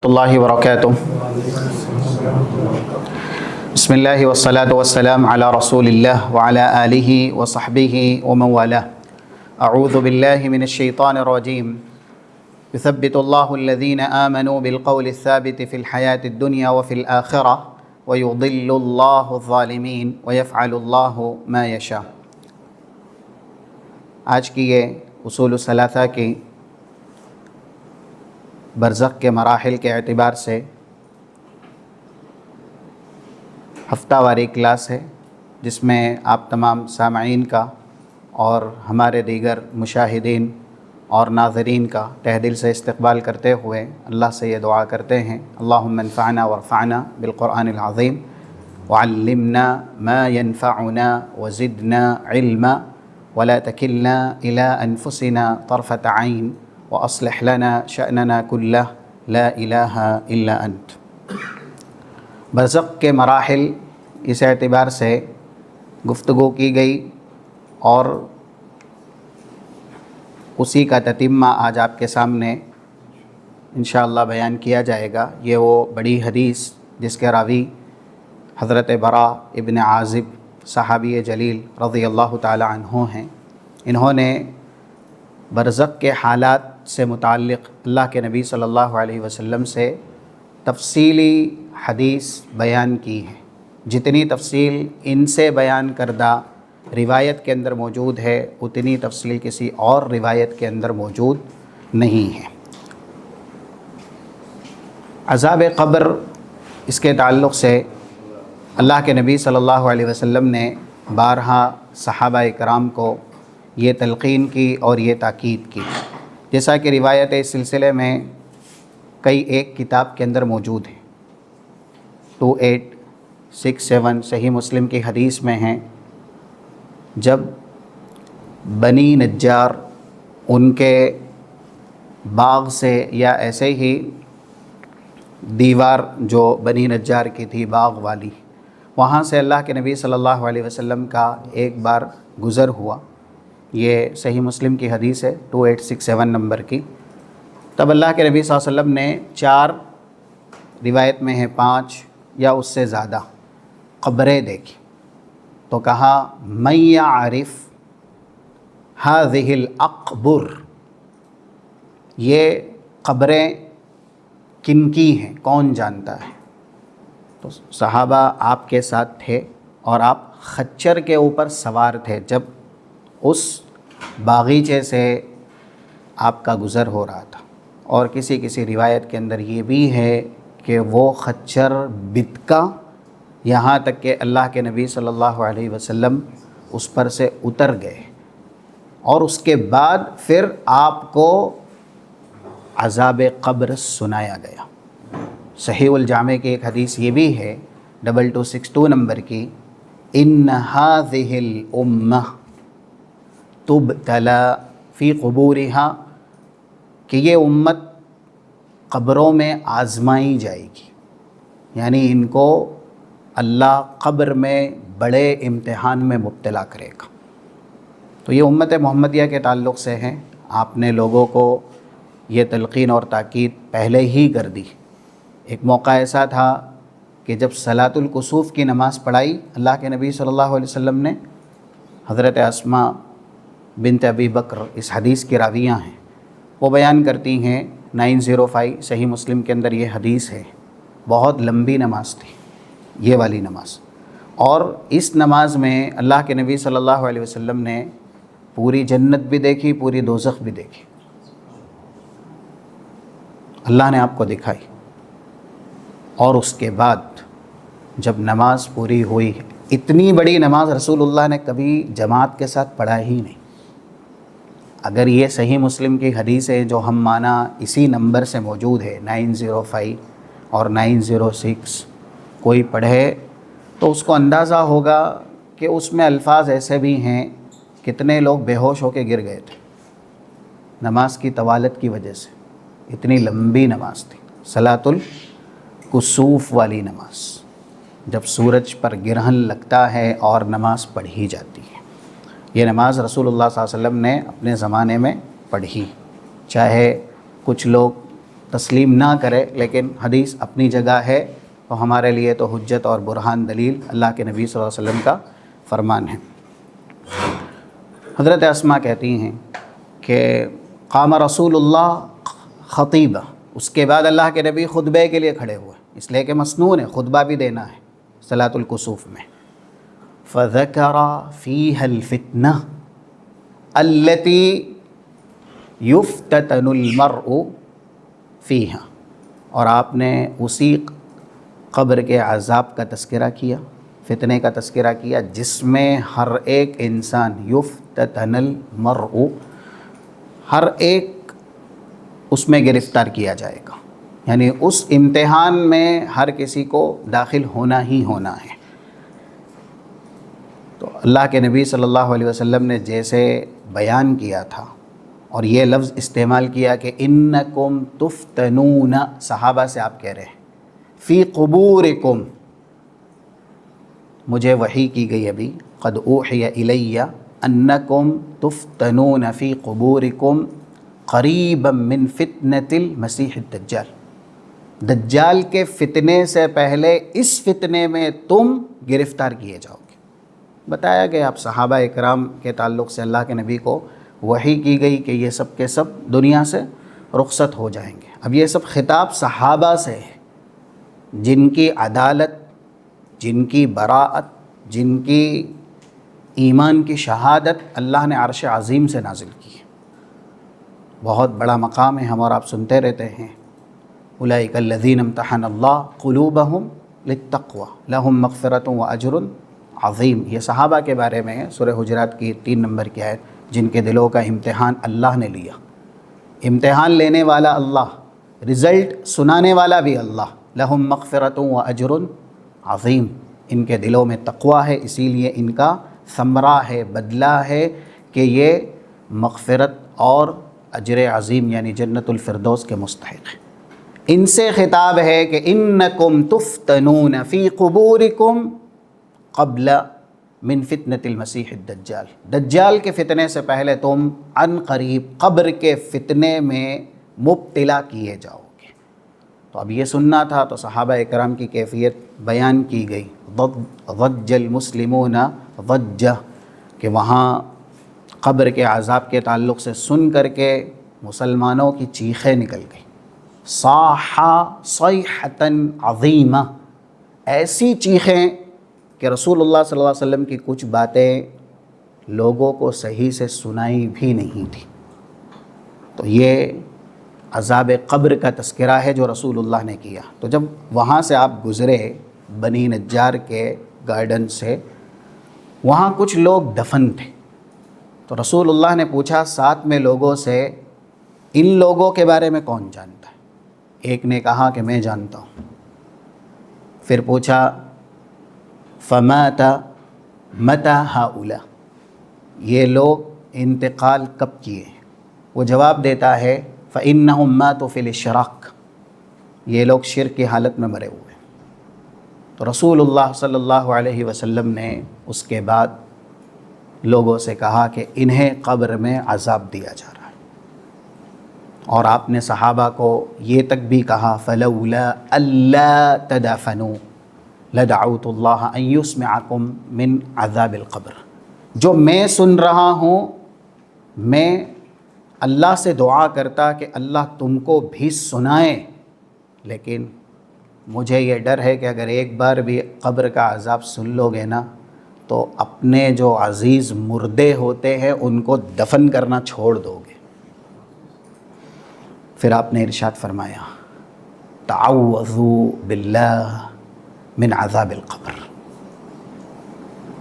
اللہ وبرکاتہ۔ بسم اللہ والصلاة والسلام علی رسول اللہ وعلی آلہ وصحبہ ومن والاه۔ اعوذ باللہ من الشیطان الرجیم۔ یثبت اللہ الذین آمنوا بالقول الثابت فی الحیاة الدنیا وفی الآخرہ ویضل اللہ الظالمین ویفعل اللہ ما یشاء۔ آج کی یہ اصول الثلاثہ کی برزخ کے مراحل کے اعتبار سے ہفتہ واری کلاس ہے، جس میں آپ تمام سامعین کا اور ہمارے دیگر مشاہدین اور ناظرین کا تہ دل سے استقبال کرتے ہوئے اللہ سے یہ دعا کرتے ہیں، اللہم انفعنا وارفعنا بالقرآن العظیم وعلمنا ما ينفعنا وزدنا علما ولا تکلنا الى انفسنا طرفة عین وَأَصْلِحْ لَنَا شَأْنَنَا كُلَّهُ لَا إِلَٰهَ إِلَّا أَنْتَ۔ برزخ کے مراحل اس اعتبار سے گفتگو کی گئی اور اسی کا تتمہ آج آپ کے سامنے انشاءاللہ بیان کیا جائے گا۔ یہ وہ بڑی حدیث جس کے راوی حضرت براء ابن عازب صحابی جلیل رضی اللہ تعالی عنہ ہیں۔ انہوں نے برزخ کے حالات سے متعلق اللہ کے نبی صلی اللہ علیہ وسلم سے تفصیلی حدیث بیان کی ہے۔ جتنی تفصیل ان سے بیان کردہ روایت کے اندر موجود ہے، اتنی تفصیل کسی اور روایت کے اندر موجود نہیں ہے۔ عذاب قبر، اس کے تعلق سے اللہ کے نبی صلی اللہ علیہ وسلم نے بارہا صحابہ کرام کو یہ تلقین کی اور یہ تاکید کی، جیسا کہ روایت اس سلسلے میں کئی ایک کتاب کے اندر موجود ہے۔ 2867 صحیح مسلم کی حدیث میں ہیں، جب بنی نجار ان کے باغ سے یا ایسے ہی دیوار جو بنی نجار کی تھی باغ والی، وہاں سے اللہ کے نبی صلی اللہ علیہ وسلم کا ایک بار گزر ہوا، یہ صحیح مسلم کی حدیث ہے 2867 نمبر کی۔ تب اللہ کے نبی صلی اللہ علیہ وسلم نے 4، روایت میں ہے 5 یا اس سے زیادہ قبریں دیکھی، تو کہا من یعرف هذه الاقبر، یہ قبریں کن کی ہیں، کون جانتا ہے؟ تو صحابہ آپ کے ساتھ تھے اور آپ خچر کے اوپر سوار تھے جب اس باغیچے سے آپ کا گزر ہو رہا تھا، اور کسی روایت کے اندر یہ بھی ہے کہ وہ خچر بتکا، یہاں تک کہ اللہ کے نبی صلی اللہ علیہ وسلم اس پر سے اتر گئے، اور اس کے بعد پھر آپ کو عذاب قبر سنایا گیا۔ صحیح الجامع کی ایک حدیث یہ بھی ہے 2262 نمبر کی، ان هذه الامہ تبتلا فی قبورها، کہ یہ امت قبروں میں آزمائی جائے گی، یعنی ان کو اللہ قبر میں بڑے امتحان میں مبتلا کرے گا۔ تو یہ امت محمدیہ کے تعلق سے ہیں، آپ نے لوگوں کو یہ تلقین اور تاکید پہلے ہی کر دی۔ ایک موقع ایسا تھا کہ جب صلاۃ الکسوف کی نماز پڑھائی، اللہ کے نبی صلی اللہ علیہ وسلم نے، حضرت اسماء بنت ابی بکر اس حدیث کی راویہ ہیں، وہ بیان کرتی ہیں 905 صحیح مسلم کے اندر یہ حدیث ہے، بہت لمبی نماز تھی یہ والی نماز، اور اس نماز میں اللہ کے نبی صلی اللہ علیہ وسلم نے پوری جنت بھی دیکھی، پوری دوزخ بھی دیکھی، اللہ نے آپ کو دکھائی۔ اور اس کے بعد جب نماز پوری ہوئی، اتنی بڑی نماز رسول اللہ نے کبھی جماعت کے ساتھ پڑھا ہی نہیں۔ اگر یہ صحیح مسلم کی حدیث ہے جو ہم مانا اسی نمبر سے موجود ہے 905 اور 906، کوئی پڑھے تو اس کو اندازہ ہوگا کہ اس میں الفاظ ایسے بھی ہیں، کتنے لوگ بے ہوش ہو کے گر گئے تھے نماز کی طوالت کی وجہ سے، اتنی لمبی نماز تھی، صلاۃ الکسوف والی نماز، جب سورج پر گرہن لگتا ہے اور نماز پڑھی جاتی ہے۔ یہ نماز رسول اللہ صلی اللہ علیہ وسلم نے اپنے زمانے میں پڑھی، چاہے کچھ لوگ تسلیم نہ کرے، لیکن حدیث اپنی جگہ ہے، تو ہمارے لیے تو حجت اور برہان دلیل اللہ کے نبی صلی اللہ علیہ وسلم کا فرمان ہے۔ حضرت اسماء کہتی ہیں کہ قام رسول اللہ خطیبہ، اس کے بعد اللہ کے نبی خطبے کے لیے کھڑے ہوئے، اس لیے کہ مسنون ہے، خطبہ بھی دینا ہے صلاۃ الکسوف میں۔ فَذَكَرَ فِيهَا الْفِتْنَةَ الَّتِي يُفْتَتَنُ الْمَرْءُ فِيهَا، اور آپ نے اسی قبر کے عذاب کا تذکرہ کیا، فتنے کا تذکرہ کیا، جس میں ہر ایک انسان یفتتن المرء، ہر ایک اس میں گرفتار کیا جائے گا، یعنی اس امتحان میں ہر کسی کو داخل ہونا ہی ہونا ہے۔ تو اللہ کے نبی صلی اللہ علیہ وسلم نے جیسے بیان کیا تھا اور یہ لفظ استعمال کیا کہ انکم تفتنون، صحابہ سے آپ کہہ رہے ہیں فی قبورکم، مجھے وحی کی گئی ابھی، قد اوحی الی انکم تفتنون فی قبورکم قریبا من فتنۃ المسیح الدجال، دجال کے فتنے سے پہلے اس فتنے میں تم گرفتار کیے جاؤ گے۔ بتایا گیا آپ صحابہ اکرام کے تعلق سے اللہ کے نبی کو وحی کی گئی کہ یہ سب کے سب دنیا سے رخصت ہو جائیں گے۔ اب یہ سب خطاب صحابہ سے ہے، جن کی عدالت، جن کی براءت، جن کی ایمان کی شہادت اللہ نے عرش عظیم سے نازل کی ہے۔ بہت بڑا مقام ہے، ہم اور آپ سنتے رہتے ہیں اولئک الذین امتحن اللہ قلوبہم للتقوی لہم مغفرۃ واجر عظیم، یہ صحابہ کے بارے میں ہے، سورہ حجرات کی 3 نمبر کی آیت، جن کے دلوں کا امتحان اللہ نے لیا۔ امتحان لینے والا اللہ، رزلٹ سنانے والا بھی اللہ، لہم مغفرۃ واجر عظیم، ان کے دلوں میں تقوی ہے، اسی لیے ان کا ثمرہ ہے، بدلہ ہے کہ یہ مغفرت اور اجر عظیم یعنی جنت الفردوس کے مستحق ہیں۔ ان سے خطاب ہے کہ انکم تفتنون فی قبورکم قبل من فتنۃ المسیح الدجال، دجال کے فتنے سے پہلے تم عن قریب قبر کے فتنے میں مبتلا کیے جاؤ گے۔ تو اب یہ سننا تھا، تو صحابہ اکرام کی کیفیت بیان کی گئی۔ ضج المسلمون ضجہ، کہ وہاں قبر کے عذاب کے تعلق سے سن کر کے مسلمانوں کی چیخیں نکل گئی۔ صاح صیحۃ عظیمہ، ایسی چیخیں کہ رسول اللہ صلی اللہ علیہ وسلم کی کچھ باتیں لوگوں کو صحیح سے سنائی بھی نہیں تھی۔ تو یہ عذاب قبر کا تذکرہ ہے جو رسول اللہ نے کیا۔ تو جب وہاں سے آپ گزرے بنی نجار کے گارڈن سے، وہاں کچھ لوگ دفن تھے، تو رسول اللہ نے پوچھا ساتھ میں لوگوں سے، ان لوگوں کے بارے میں کون جانتا ہے؟ ایک نے کہا کہ میں جانتا ہوں۔ پھر پوچھا فمات متی ہؤلاء، یہ لوگ انتقال کب کیے؟ وہ جواب دیتا ہے فإنہم ماتوا فی الاشراق، یہ لوگ شرک کی حالت میں مرے ہوئے۔ تو رسول اللہ صلی اللہ علیہ وسلم نے اس کے بعد لوگوں سے کہا کہ انہیں قبر میں عذاب دیا جا رہا ہے، اور آپ نے صحابہ کو یہ تک بھی کہا فلولا الا تدفنوا لدعوت اللہ ان یسمعکم من عذاب القبر، جو میں سن رہا ہوں، میں اللہ سے دعا کرتا کہ اللہ تم کو بھی سنائے، لیکن مجھے یہ ڈر ہے کہ اگر ایک بار بھی قبر کا عذاب سن لو گے نا، تو اپنے جو عزیز مردے ہوتے ہیں ان کو دفن کرنا چھوڑ دو گے۔ پھر آپ نے ارشاد فرمایا تعوذوا باللہ من عذاب القبر،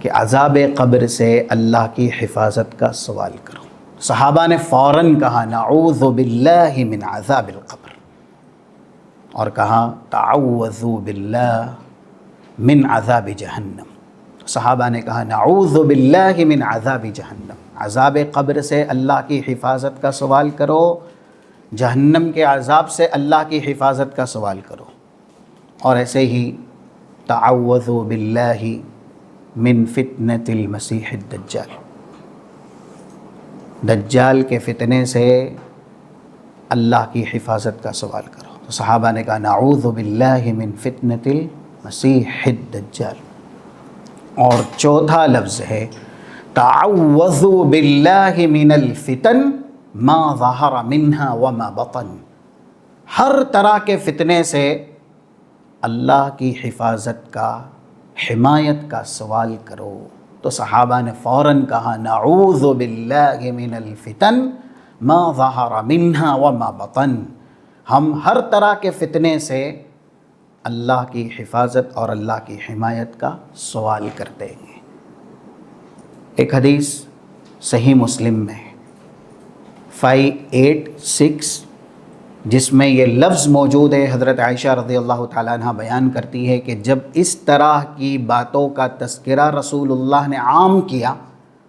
کہ عذاب قبر سے اللہ کی حفاظت کا سوال کرو۔ صحابہ نے فوراً کہا نعوذ باللہ من عذاب القبر، اور کہا تعوذوا باللہ من عذاب جہنم۔ صحابہ نے کہا نعوذ باللہ من عذاب جہنم، عذاب قبر سے اللہ کی حفاظت کا سوال کرو، جہنم کے عذاب سے اللہ کی حفاظت کا سوال کرو۔ اور ایسے ہی تعوذوا باللہ من فتنۃ المسیح الدجال، دجال کے فتنے سے اللہ کی حفاظت کا سوال کرو. تو صحابہ نے کہا نعوذ باللہ من فتنۃ المسیح الدجال. اور چوتھا لفظ ہے تعوذوا باللہ من الفتن ما ظہر منہا وما بطن. ہر طرح کے فتنے سے اللہ کی حفاظت کا، حمایت کا سوال کرو. تو صحابہ نے فوراً کہا نعوذ باللہ من الفتن ما ظہر منہا وما بطن. ہم ہر طرح کے فتنے سے اللہ کی حفاظت اور اللہ کی حمایت کا سوال کرتے ہیں. ایک حدیث صحیح مسلم میں 586 جس میں یہ لفظ موجود ہے، حضرت عائشہ رضی اللہ تعالیٰ عنہ بیان کرتی ہے کہ جب اس طرح کی باتوں کا تذکرہ رسول اللہ نے عام کیا،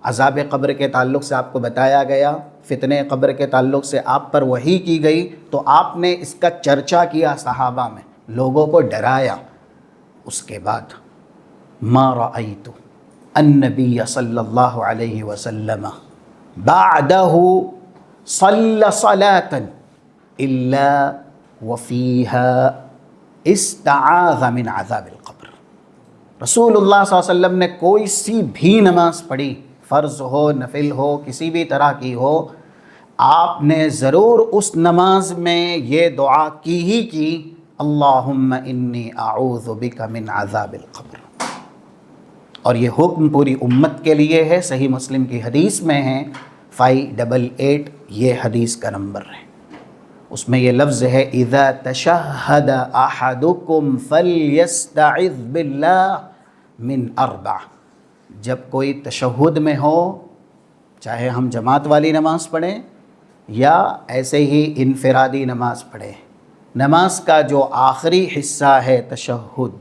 عذاب قبر کے تعلق سے آپ کو بتایا گیا، فتنہ قبر کے تعلق سے آپ پر وحی کی گئی، تو آپ نے اس کا چرچا کیا صحابہ میں، لوگوں کو ڈرایا. اس کے بعد ما رأیت النبی صلی اللہ علیہ وسلم بعدہ صلی صلاة الا وفیها استعاذ من عذاب القبر. رسول اللہ صلی اللہ علیہ وسلم نے کوئی سی بھی نماز پڑھی، فرض ہو نفل ہو کسی بھی طرح کی ہو، آپ نے ضرور اس نماز میں یہ دعا کی ہی کی اللہم انی اعوذ بک من عذاب القبر. اور یہ حکم پوری امت کے لیے ہے. صحیح مسلم کی حدیث میں ہے 588 یہ حدیث کا نمبر ہے. اس میں یہ لفظ ہے اذا تشہد احدکم فلیستعذ باللہ من اربع. جب کوئی تشہد میں ہو، چاہے ہم جماعت والی نماز پڑھیں یا ایسے ہی انفرادی نماز پڑھیں، نماز کا جو آخری حصہ ہے تشہد،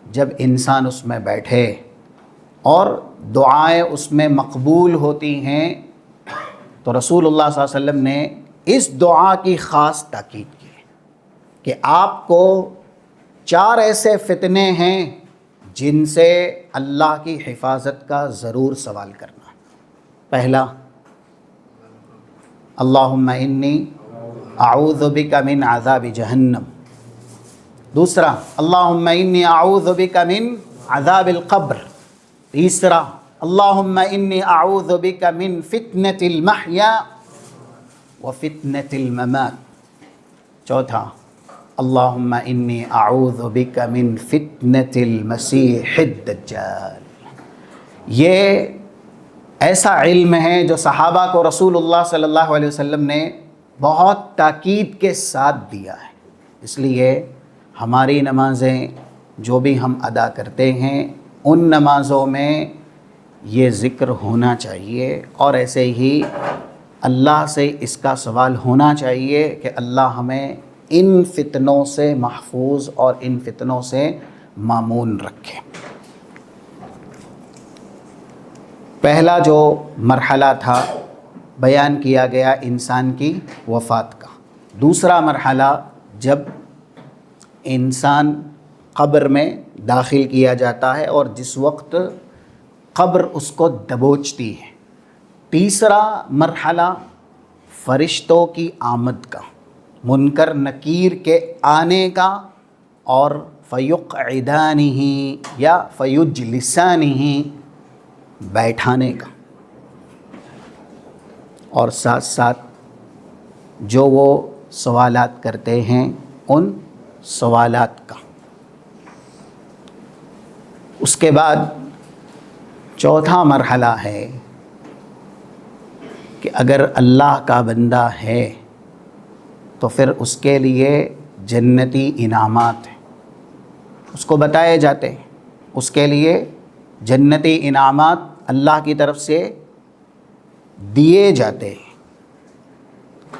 جب انسان اس میں بیٹھے اور دعائیں اس میں مقبول ہوتی ہیں، تو رسول اللہ صلی اللہ علیہ وسلم نے اس دعا کی خاص تاکید کی کہ آپ کو 4 ایسے فتنے ہیں جن سے اللہ کی حفاظت کا ضرور سوال کرنا. پہلا اللہم انی اعوذ بک من عذاب جہنم. دوسرا اللہم انی اعوذ بک من عذاب القبر. تیسرا اللہم انی اعوذ بک من فتنۃ المحیا وفتنۃ الممات. چوتھا اللہم انی اعوذ بک من فتنۃ المسیح الدجال. یہ ایسا علم ہے جو صحابہ کو رسول اللہ صلی اللہ علیہ وسلم نے بہت تاکید کے ساتھ دیا ہے. اس لیے ہماری نمازیں جو بھی ہم ادا کرتے ہیں ان نمازوں میں یہ ذکر ہونا چاہیے، اور ایسے ہی اللہ سے اس کا سوال ہونا چاہیے کہ اللہ ہمیں ان فتنوں سے محفوظ اور ان فتنوں سے مامون رکھے. پہلا جو مرحلہ تھا بیان کیا گیا انسان کی وفات کا. دوسرا مرحلہ جب انسان قبر میں داخل کیا جاتا ہے اور جس وقت قبر اس کو دبوچتی ہے. تیسرا مرحلہ فرشتوں کی آمد کا، منکر نکیر کے آنے کا، اور فیقعدانہ یا فیجلسانہ بیٹھانے کا، اور ساتھ ساتھ جو وہ سوالات کرتے ہیں ان سوالات کا. اس کے بعد چوتھا مرحلہ ہے کہ اگر اللہ کا بندہ ہے تو پھر اس کے لیے جنتی انعامات ہیں، اس کو بتائے جاتے ہیں، اس کے لیے جنتی انعامات اللہ کی طرف سے دیے جاتے ہیں.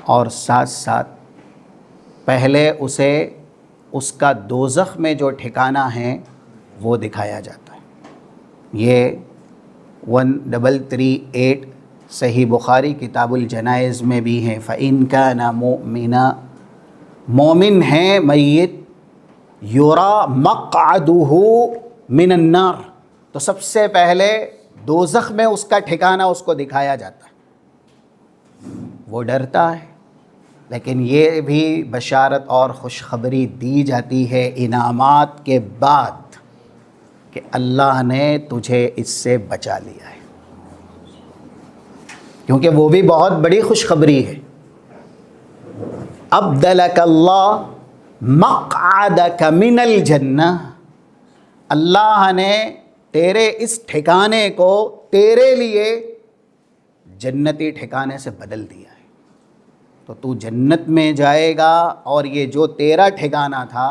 اور ساتھ ساتھ پہلے اسے اس کا دوزخ میں جو ٹھکانہ ہے وہ دکھایا جاتا ہے. یہ 1338 صحیح بخاری کتاب الجنائز میں بھی ہے. فَإِن كَانَ مُؤْمِنًا، مومن ہے میت، یُرَى مَقْعَدُهُ مِنَ النَّارِ، تو سب سے پہلے دوزخ میں اس کا ٹھکانہ اس کو دکھایا جاتا ہے. وہ ڈرتا ہے، لیکن یہ بھی بشارت اور خوشخبری دی جاتی ہے انعامات کے بعد کہ اللہ نے تجھے اس سے بچا لیا ہے، کیونکہ وہ بھی بہت بڑی خوشخبری ہے۔ ابدلک اللہ مقعدک من الجنہ، اللہ نے تیرے اس ٹھکانے کو تیرے لیے جنتی ٹھکانے سے بدل دیا ہے، تو تو جنت میں جائے گا، اور یہ جو تیرا ٹھکانہ تھا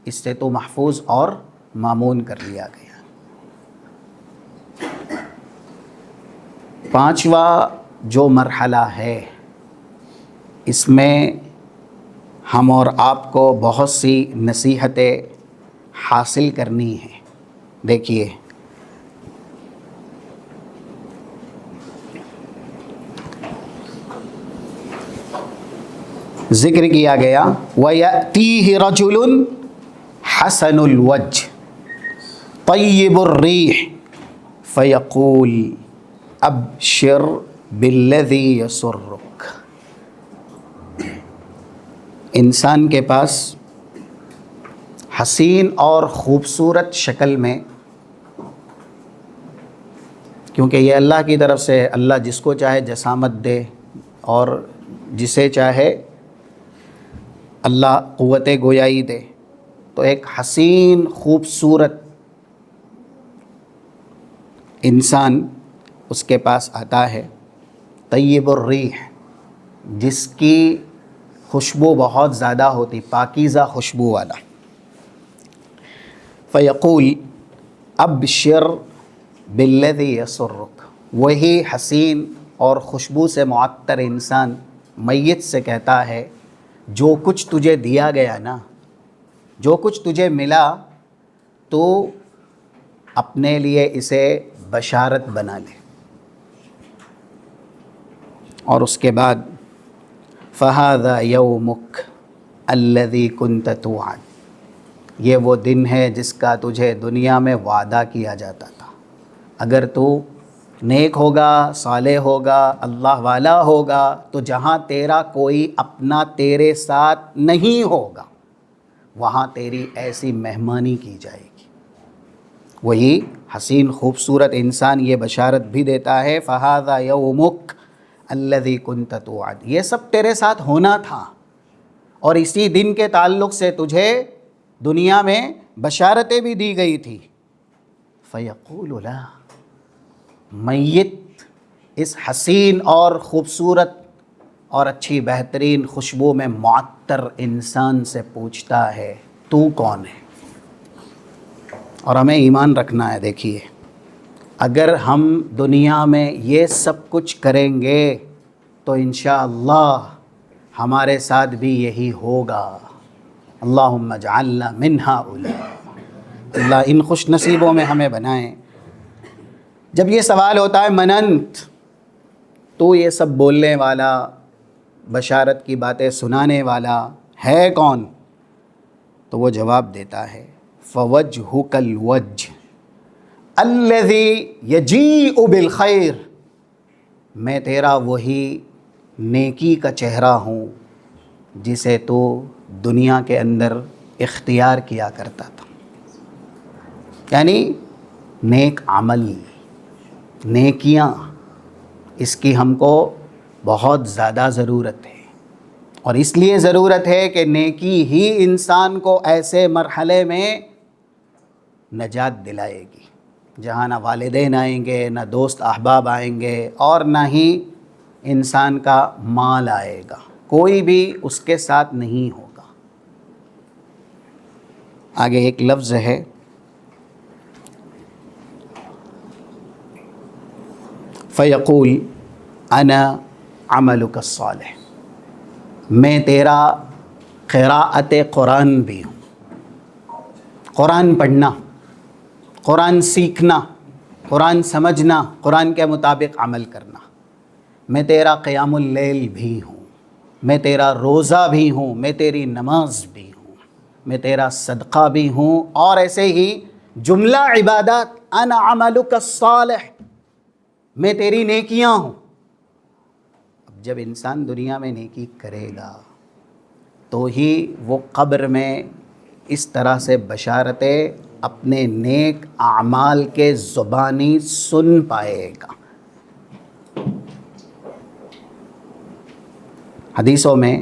اس سے تو محفوظ اور مامون کر لیا گیا۔ پانچواں جو مرحلہ ہے، اس میں ہم اور آپ کو بہت سی نصیحتیں حاصل کرنی ہیں۔ دیکھیے، ذکر کیا گیا وَيَأْتِيهِ رَجُلٌ حَسَنُ الْوَجْهِ طَيِّبُ الرِّيحِ فَيَقُولُ أَبْشِرْ بِالَّذِي يَسُرُّكَ۔ انسان کے پاس حسین اور خوبصورت شکل میں، کیونکہ یہ اللہ کی طرف سے، اللہ جس کو چاہے جسامت دے اور جسے چاہے اللہ قوت گویائی دے، تو ایک حسین خوبصورت انسان اس کے پاس آتا ہے، طیب الریح، جس کی خوشبو بہت زیادہ ہوتی، پاکیزہ خوشبو والا۔ فیقول ابشر بالذی یسرک، وہی حسین اور خوشبو سے معطر انسان میت سے کہتا ہے، جو کچھ تجھے دیا گیا نا، جو کچھ تجھے ملا، تو اپنے لیے اسے بشارت بنا لے۔ اور اس کے بعد فَهَذَا يَوْمُكَ الَّذِي كُنْتَ تُوعَدُ، یہ وہ دن ہے جس کا تجھے دنیا میں وعدہ کیا جاتا تھا۔ اگر تو نیک ہوگا، صالح ہوگا، اللہ والا ہوگا، تو جہاں تیرا کوئی اپنا تیرے ساتھ نہیں ہوگا، وہاں تیری ایسی مہمانی کی جائے گی۔ وہی حسین خوبصورت انسان یہ بشارت بھی دیتا ہے، فَهَذَا يَوْمُكَ الَّذِي كُنْتَ تُوعَدُ، یہ سب تیرے ساتھ ہونا تھا، اور اسی دن کے تعلق سے تجھے دنیا میں بشارتیں بھی دی گئی تھی۔ فَيَقُولُ لَا، میت اس حسین اور خوبصورت اور اچھی بہترین خوشبو میں معطر انسان سے پوچھتا ہے، تو کون ہے؟ اور ہمیں ایمان رکھنا ہے۔ دیکھیے، اگر ہم دنیا میں یہ سب کچھ کریں گے تو انشاءاللہ ہمارے ساتھ بھی یہی ہوگا۔ اللہم اجعلنا من ہؤلاء، اللہ ان خوش نصیبوں میں ہمیں بنائیں۔ جب یہ سوال ہوتا ہے من انت، تو یہ سب بولنے والا، بشارت کی باتیں سنانے والا ہے کون؟ تو وہ جواب دیتا ہے فوجہک الوجہ الذی یجیء بالخیر، میں تیرا وہی نیکی کا چہرہ ہوں جسے تو دنیا کے اندر اختیار کیا کرتا تھا۔ یعنی نیک عمل، نیکیاں، اس کی ہم کو بہت زیادہ ضرورت ہے، اور اس لیے ضرورت ہے کہ نیکی ہی انسان کو ایسے مرحلے میں نجات دلائے گی جہاں نہ والدین آئیں گے، نہ دوست احباب آئیں گے، اور نہ ہی انسان کا مال آئے گا، کوئی بھی اس کے ساتھ نہیں ہوگا۔ آگے ایک لفظ ہے فیقول انا عملک الصالح، میں تیرا قراءت قرآن بھی ہوں، قرآن پڑھنا، قرآن سیکھنا، قرآن سمجھنا، قرآن کے مطابق عمل کرنا۔ میں تیرا قیام اللیل بھی ہوں، میں تیرا روزہ بھی ہوں، میں تیری نماز بھی ہوں، میں تیرا صدقہ بھی ہوں، اور ایسے ہی جملہ عبادات، انا عملک الصالح، میں تیری نیکیاں ہوں۔ جب انسان دنیا میں نیکی کرے گا تو ہی وہ قبر میں اس طرح سے بشارتیں اپنے نیک اعمال کے زبانی سن پائے گا۔ حدیثوں میں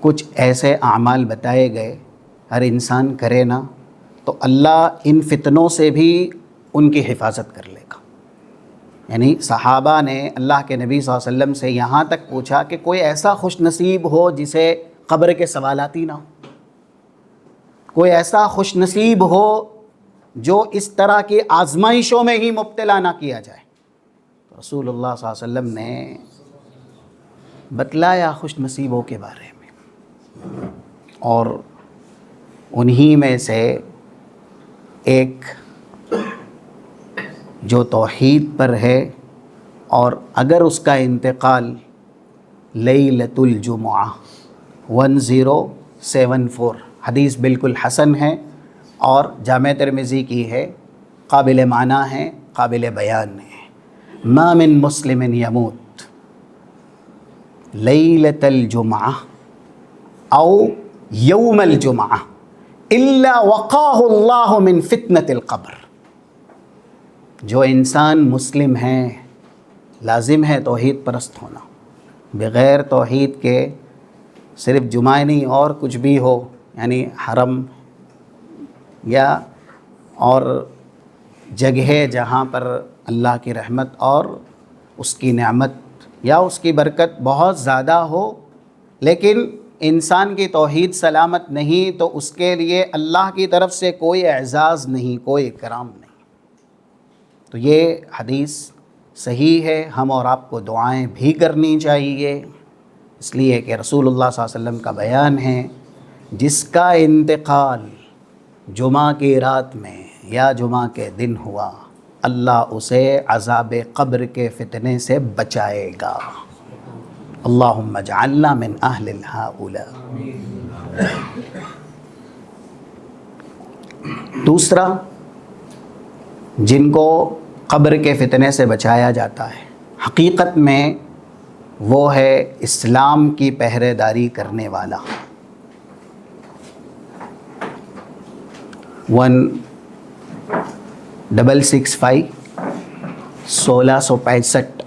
کچھ ایسے اعمال بتائے گئے ہر انسان کرے نا تو اللہ ان فتنوں سے بھی ان کی حفاظت کر لے گا۔ یعنی صحابہ نے اللہ کے نبی صلی اللہ علیہ وسلم سے یہاں تک پوچھا کہ کوئی ایسا خوش نصیب ہو جسے قبر کے سوالات ہی نہ ہو، کوئی ایسا خوش نصیب ہو جو اس طرح کی آزمائشوں میں ہی مبتلا نہ کیا جائے۔ رسول اللہ صلی اللہ علیہ وسلم نے بتلایا خوش نصیبوں کے بارے میں، اور انہی میں سے ایک جو توحید پر ہے اور اگر اس کا انتقال لیلۃ الجمعہ 1074 حدیث بالکل حسن ہے اور جامع ترمذی کی ہے، قابل معنی ہے، قابل بیان ہے۔ ما من مسلم یموت لیلۃ الجمعہ او یوم الجمعہ الا وقاہ اللہ من فتنۃ القبر۔ جو انسان مسلم ہیں، لازم ہے توحید پرست ہونا، بغیر توحید کے صرف جمعہ نہیں اور کچھ بھی ہو، یعنی حرم یا اور جگہ جہاں پر اللہ کی رحمت اور اس کی نعمت یا اس کی برکت بہت زیادہ ہو، لیکن انسان کی توحید سلامت نہیں تو اس کے لیے اللہ کی طرف سے کوئی اعزاز نہیں، کوئی اکرام نہیں۔ تو یہ حدیث صحیح ہے، ہم اور آپ کو دعائیں بھی کرنی چاہیے، اس لیے کہ رسول اللہ صلی اللہ علیہ وسلم کا بیان ہے جس کا انتقال جمعہ کی رات میں یا جمعہ کے دن ہوا، اللہ اسے عذاب قبر کے فتنے سے بچائے گا۔ اللہم اجعلنا من اہل ہؤلاء۔ دوسرا جن کو قبر کے فتنے سے بچایا جاتا ہے، حقیقت میں وہ ہے اسلام کی پہرے داری کرنے والا۔ 1665 1665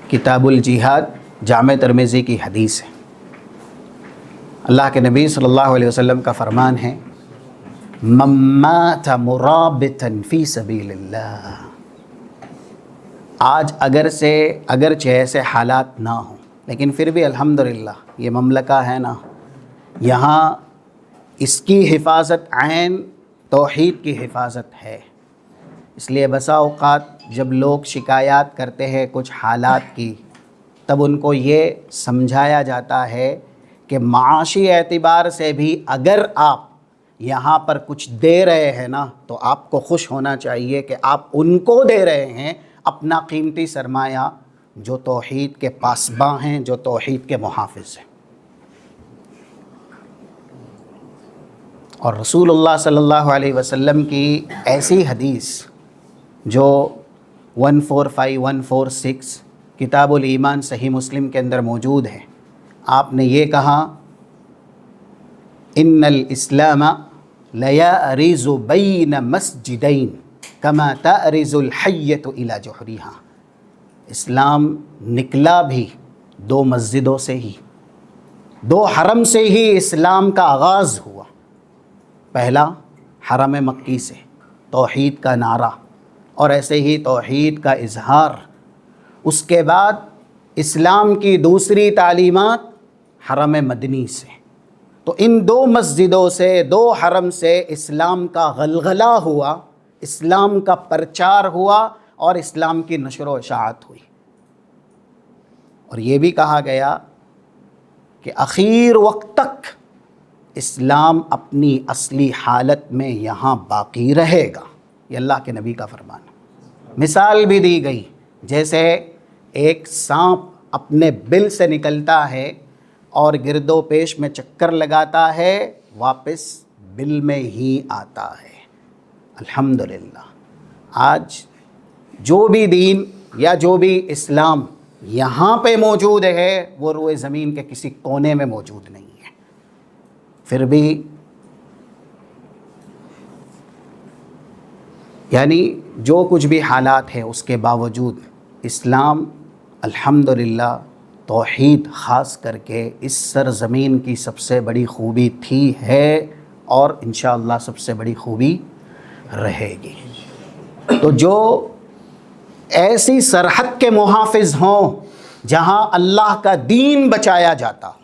کتاب الجہاد جامع ترمذی کی حدیث ہے۔ اللہ کے نبی صلی اللہ علیہ وسلم کا فرمان ہے، من مات مرابطا فی سبیل اللہ۔ آج اگرچہ ایسے حالات نہ ہوں لیکن پھر بھی الحمدللہ یہ مملکہ ہے نا، یہاں اس کی حفاظت عین توحید کی حفاظت ہے۔ اس لیے بسا اوقات جب لوگ شکایات کرتے ہیں کچھ حالات کی، تب ان کو یہ سمجھایا جاتا ہے کہ معاشی اعتبار سے بھی اگر آپ یہاں پر کچھ دے رہے ہیں نا تو آپ کو خوش ہونا چاہیے کہ آپ ان کو دے رہے ہیں اپنا قیمتی سرمایہ جو توحید کے پاسباں ہیں، جو توحید کے محافظ ہیں۔ اور رسول اللہ صلی اللہ علیہ وسلم کی ایسی حدیث جو 145 146 کتاب الایمان صحیح مسلم کے اندر موجود ہے، آپ نے یہ کہا، ان الاسلام لیأرز بین مسجدین کما تأرز الحیۃ الی جحریہا۔ اسلام نکلا بھی دو مسجدوں سے ہی، دو حرم سے ہی اسلام کا آغاز ہوا۔ پہلا حرم مکی سے توحید کا نعرہ اور ایسے ہی توحید کا اظہار، اس کے بعد اسلام کی دوسری تعلیمات حرم مدنی سے۔ تو ان دو مسجدوں سے، دو حرم سے اسلام کا غلغلہ ہوا، اسلام کا پرچار ہوا اور اسلام کی نشر و اشاعت ہوئی۔ اور یہ بھی کہا گیا کہ آخر وقت تک اسلام اپنی اصلی حالت میں یہاں باقی رہے گا، یہ اللہ کے نبی کا فرمان ہے۔ مثال بھی دی گئی، جیسے ایک سانپ اپنے بل سے نکلتا ہے اور گرد و پیش میں چکر لگاتا ہے، واپس بل میں ہی آتا ہے۔ الحمدللہ آج جو بھی دین یا جو بھی اسلام یہاں پہ موجود ہے، وہ روئے زمین کے کسی کونے میں موجود نہیں ہے. پھر بھی یعنی جو کچھ بھی حالات ہیں اس کے باوجود اسلام الحمدللہ توحید خاص کر کے اس سرزمین کی سب سے بڑی خوبی تھی، ہے، اور انشاءاللہ سب سے بڑی خوبی رہے گی. تو جو ایسی سرحد کے محافظ ہوں جہاں اللہ کا دین بچایا جاتا ہو،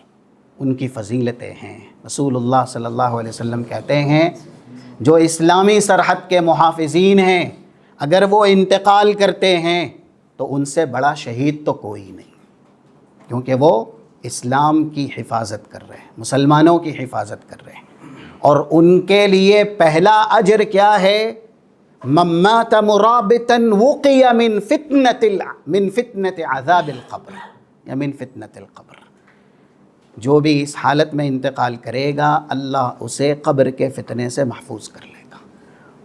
ان کی فضیلتیں ہیں. رسول اللہ صلی اللہ علیہ وسلم کہتے ہیں جو اسلامی سرحد کے محافظین ہیں اگر وہ انتقال کرتے ہیں تو ان سے بڑا شہید تو کوئی نہیں، کیونکہ وہ اسلام کی حفاظت کر رہے ہیں، مسلمانوں کی حفاظت کر رہے ہیں. اور ان کے لیے پہلا اجر کیا ہے؟ من مات مرابطا وقی من فتنة عذاب القبر یا من فتنة القبر. جو بھی اس حالت میں انتقال کرے گا اللہ اسے قبر کے فتنے سے محفوظ کر لے گا.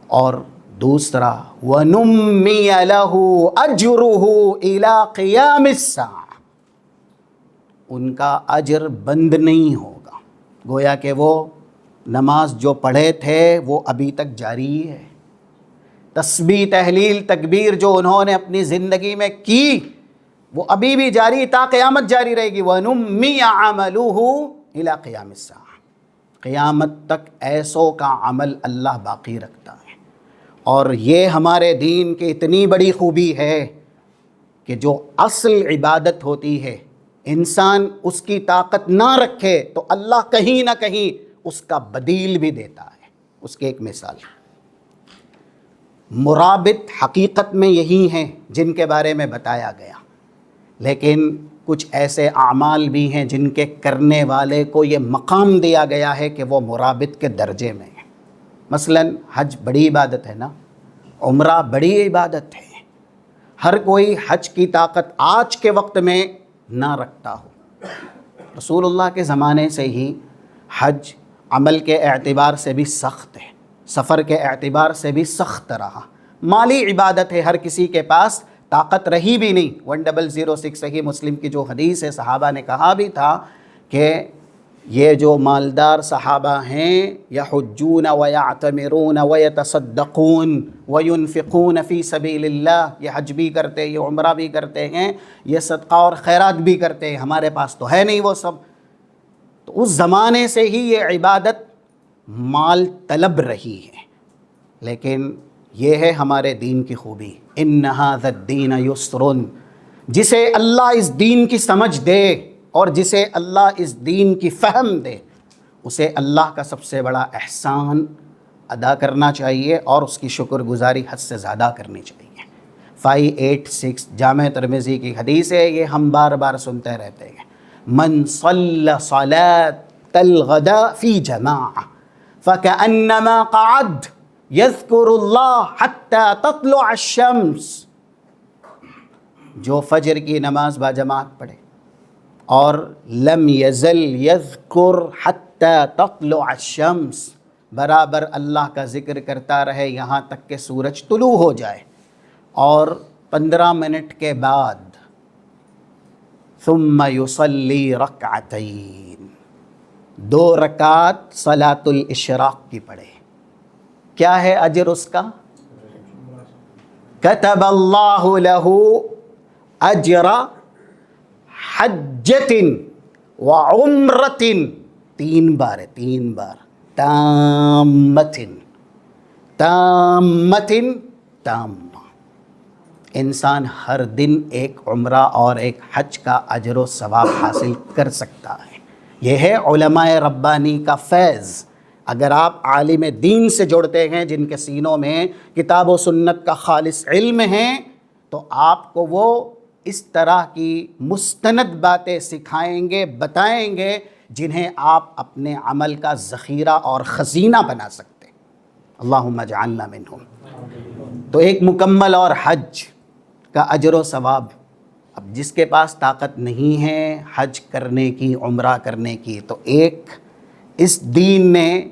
اور دوسرا وَنُمِّيَ لَهُ أَجْرُهُ إِلَىٰ قِيَامِ السَّاعَةِ، ان کا اجر بند نہیں ہوگا. گویا کہ وہ نماز جو پڑھے تھے وہ ابھی تک جاری ہے، تسبیح تحلیل تکبیر جو انہوں نے اپنی زندگی میں کی وہ ابھی بھی جاری تا قیامت جاری رہے گی. وَنُمِّيَ عَمَلُهُ إِلَىٰ قِيَامِ السَّاعَةِ، قیامت تک ایسوں کا عمل اللہ باقی رکھتا ہے. اور یہ ہمارے دین کی اتنی بڑی خوبی ہے کہ جو اصل عبادت ہوتی ہے انسان اس کی طاقت نہ رکھے تو اللہ کہیں نہ کہیں اس کا بدیل بھی دیتا ہے. اس کی ایک مثال، مرابط حقیقت میں یہی ہیں جن کے بارے میں بتایا گیا، لیکن کچھ ایسے اعمال بھی ہیں جن کے کرنے والے کو یہ مقام دیا گیا ہے کہ وہ مرابط کے درجے میں ہیں. مثلا حج بڑی عبادت ہے نا، عمرہ بڑی عبادت ہے. ہر کوئی حج کی طاقت آج کے وقت میں نہ رکھتا ہو. رسول اللہ کے زمانے سے ہی حج عمل کے اعتبار سے بھی سخت ہے، سفر کے اعتبار سے بھی سخت رہا. مالی عبادت ہے، ہر کسی کے پاس طاقت رہی بھی نہیں. 1006 صحیح مسلم کی جو حدیث ہے، صحابہ نے کہا بھی تھا کہ یہ جو مالدار صحابہ ہیں یحجون ویعتمرون ویتصدقون وینفقون فی سبیل اللہ، یہ حج بھی کرتے، یہ عمرہ بھی کرتے ہیں، یہ صدقہ اور خیرات بھی کرتے ہیں. ہمارے پاس تو ہے نہیں وہ سب. تو اس زمانے سے ہی یہ عبادت مال طلب رہی ہے. لیکن یہ ہے ہمارے دین کی خوبی، ان ھذا الدین یسر، جسے اللہ اس دین کی سمجھ دے اور جسے اللہ اس دین کی فہم دے اسے اللہ کا سب سے بڑا احسان ادا کرنا چاہیے اور اس کی شکر گزاری حد سے زیادہ کرنی چاہیے. 586 جامع ترمذی کی حدیث ہے، یہ ہم بار بار سنتے رہتے ہیں. من صلی صلاة الغداء فی جماعہ فکأنما قعد یذکر اللہ حتی تطلع الشمس. جو فجر کی نماز باجماعت پڑھے اور لم یزل یذکر حتی تطلع الشمس، برابر اللہ کا ذکر کرتا رہے یہاں تک کہ سورج طلوع ہو جائے، اور 15 منٹ کے بعد ثم یصلی رکعتین، 2 رکعت صلاۃ الاشراق کی پڑھے. کیا ہے اجر اس کا؟ کتب اللہ لہ اجر حجۃ وعمرۃ، 3 بار تامۃ تامہ. انسان ہر دن ایک عمرہ اور ایک حج کا اجر و ثواب حاصل کر سکتا ہے. یہ ہے علماء ربانی کا فیض. اگر آپ عالم دین سے جڑتے ہیں جن کے سینوں میں کتاب و سنت کا خالص علم ہے تو آپ کو وہ اس طرح کی مستند باتیں سکھائیں گے، بتائیں گے جنہیں آپ اپنے عمل کا ذخیرہ اور خزینہ بنا سکتے. اللہم اجعلنا منہم. تو ایک مکمل اور حج کا اجر و ثواب. اب جس کے پاس طاقت نہیں ہے حج کرنے کی، عمرہ کرنے کی، تو ایک اس دین نے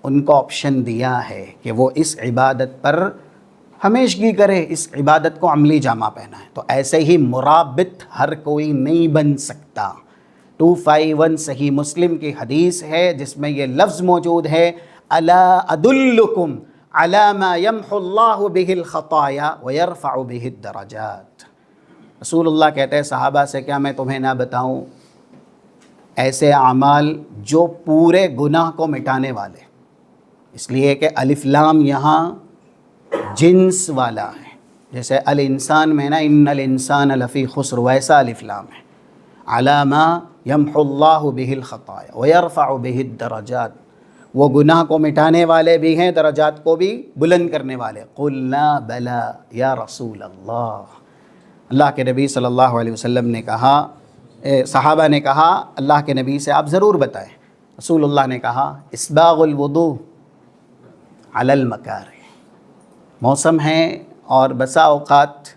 ان کو آپشن دیا ہے کہ وہ اس عبادت پر ہمیشگی کرے، اس عبادت کو عملی جامہ پہنا ہے۔ تو ایسے ہی مرابط ہر کوئی نہیں بن سکتا۔ 251 صحیح مسلم کی حدیث ہے جس میں یہ لفظ موجود ہے، الا ادلکم علی ما یمحو اللہ بہ الخطایا ویرفع بہ الدرجات۔ رسول اللہ کہتے ہیں صحابہ سے، کیا میں تمہیں نہ بتاؤں ایسے اعمال جو پورے گناہ کو مٹانے والے؟ اس لیے کہ الف لام یہاں جنس والا ہے، جیسے الانسان میں نا ان الانسان لفی خسر، ویسا الف لام ہے۔ علی ما یمحو اللہ بہ الخطایا ویرفع بہ الدرجات، وہ گناہ کو مٹانے والے بھی ہیں، درجات کو بھی بلند کرنے والے۔ قلنا بلا یا رسول اللہ، اللہ کے نبی صلی اللہ علیہ وسلم نے کہا، صحابہ نے کہا اللہ کے نبی سے آپ ضرور بتائیں۔ رسول اللہ نے کہا اسباغ الوضوء علی المکارہ، موسم ہے اور بسا اوقات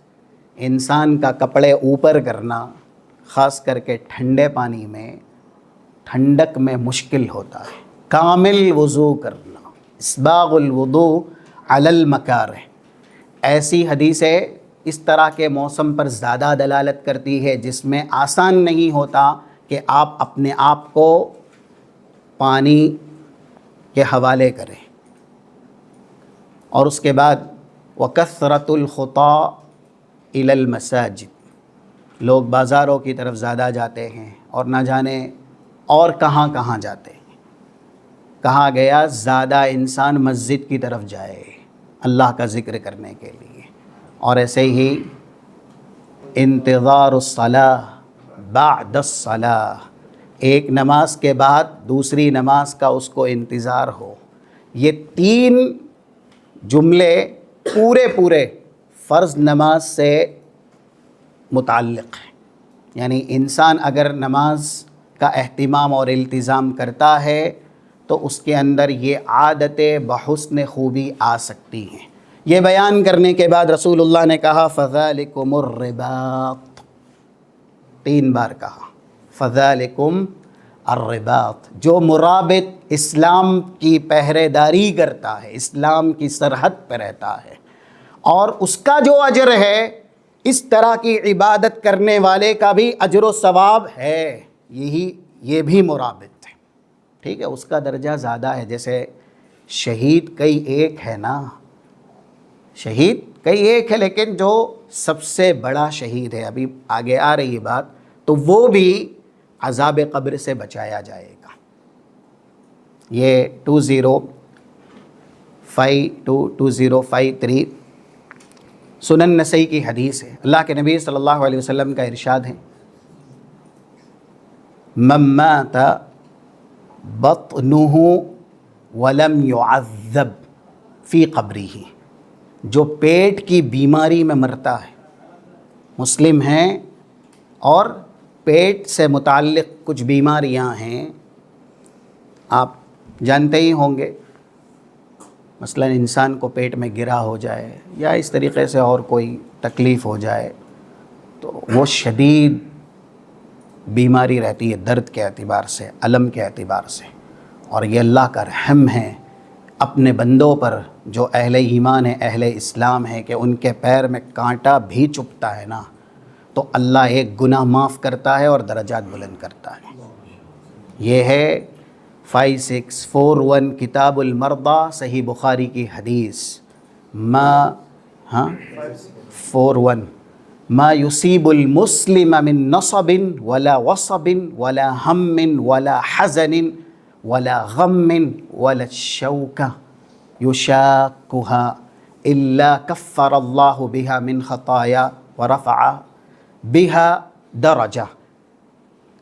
انسان کا کپڑے اوپر کرنا، خاص کر کے ٹھنڈے پانی میں، ٹھنڈک میں مشکل ہوتا ہے، کامل وضو کرنا، اسباغ الوضوء علی المکارہ۔ ایسی حدیثیں اس طرح کے موسم پر زیادہ دلالت کرتی ہے جس میں آسان نہیں ہوتا کہ آپ اپنے آپ کو پانی کے حوالے کریں۔ اور اس کے بعد وَكَثْرَةُ الْخُطَىٰ إِلَى الْمَسَاجِدِ، لوگ بازاروں کی طرف زیادہ جاتے ہیں اور نہ جانے اور کہاں کہاں جاتے ہیں۔ کہا گیا زیادہ انسان مسجد کی طرف جائے اللہ کا ذکر کرنے کے لیے، اور ایسے ہی انتظار الصلاۃ بعد الصلاۃ، ایک نماز کے بعد دوسری نماز کا اس کو انتظار ہو۔ یہ تین جملے پورے فرض نماز سے متعلق ہیں، یعنی انسان اگر نماز کا اہتمام اور التزام کرتا ہے تو اس کے اندر یہ عادتیں بحسن خوبی آ سکتی ہیں۔ یہ بیان کرنے کے بعد رسول اللہ نے کہا فذالکم الرباط، 3 بار کہا فذالکم الرباط، جو مرابط اسلام کی پہرے داری کرتا ہے، اسلام کی سرحد پہ رہتا ہے، اور اس کا جو اجر ہے اس طرح کی عبادت کرنے والے کا بھی اجر و ثواب ہے، یہ بھی مرابط ہے، ٹھیک ہے، اس کا درجہ زیادہ ہے۔ جیسے شہید کئی ایک ہے نا، شہید کئی ایک ہے، لیکن جو سب سے بڑا شہید ہے، ابھی آگے آ رہی ہے بات، تو وہ بھی عذاب قبر سے بچایا جائے گا۔ یہ 2053 سنن نسائی کی حدیث ہے، اللہ کے نبی صلی اللہ علیہ وسلم کا ارشاد ہے من مات بطنہ ولم يعذب فی قبرہ، جو پیٹ کی بیماری میں مرتا ہے، مسلم ہیں اور پیٹ سے متعلق کچھ بیماریاں ہیں، آپ جانتے ہی ہوں گے، مثلا انسان کو پیٹ میں گرا ہو جائے یا اس طریقے سے اور کوئی تکلیف ہو جائے تو وہ شدید بیماری رہتی ہے، درد کے اعتبار سے، الم کے اعتبار سے، اور یہ اللہ کا رحم ہے اپنے بندوں پر جو اہل ایمان ہے، اہل اسلام ہے، کہ ان کے پیر میں کانٹا بھی چبھتا ہے نا تو اللہ ایک گناہ معاف کرتا ہے اور درجات بلند کرتا ہے۔ یہ ہے 5641 کتاب المرضی، صحیح بخاری کی حدیث، 41 ما یصیب المسلم من نصب ولا وصب ولا ہم ولا حزن ولا غم ولا شوکہ یشاکها الا کفر اللہ بها من خطایا ورفع بها درجہ۔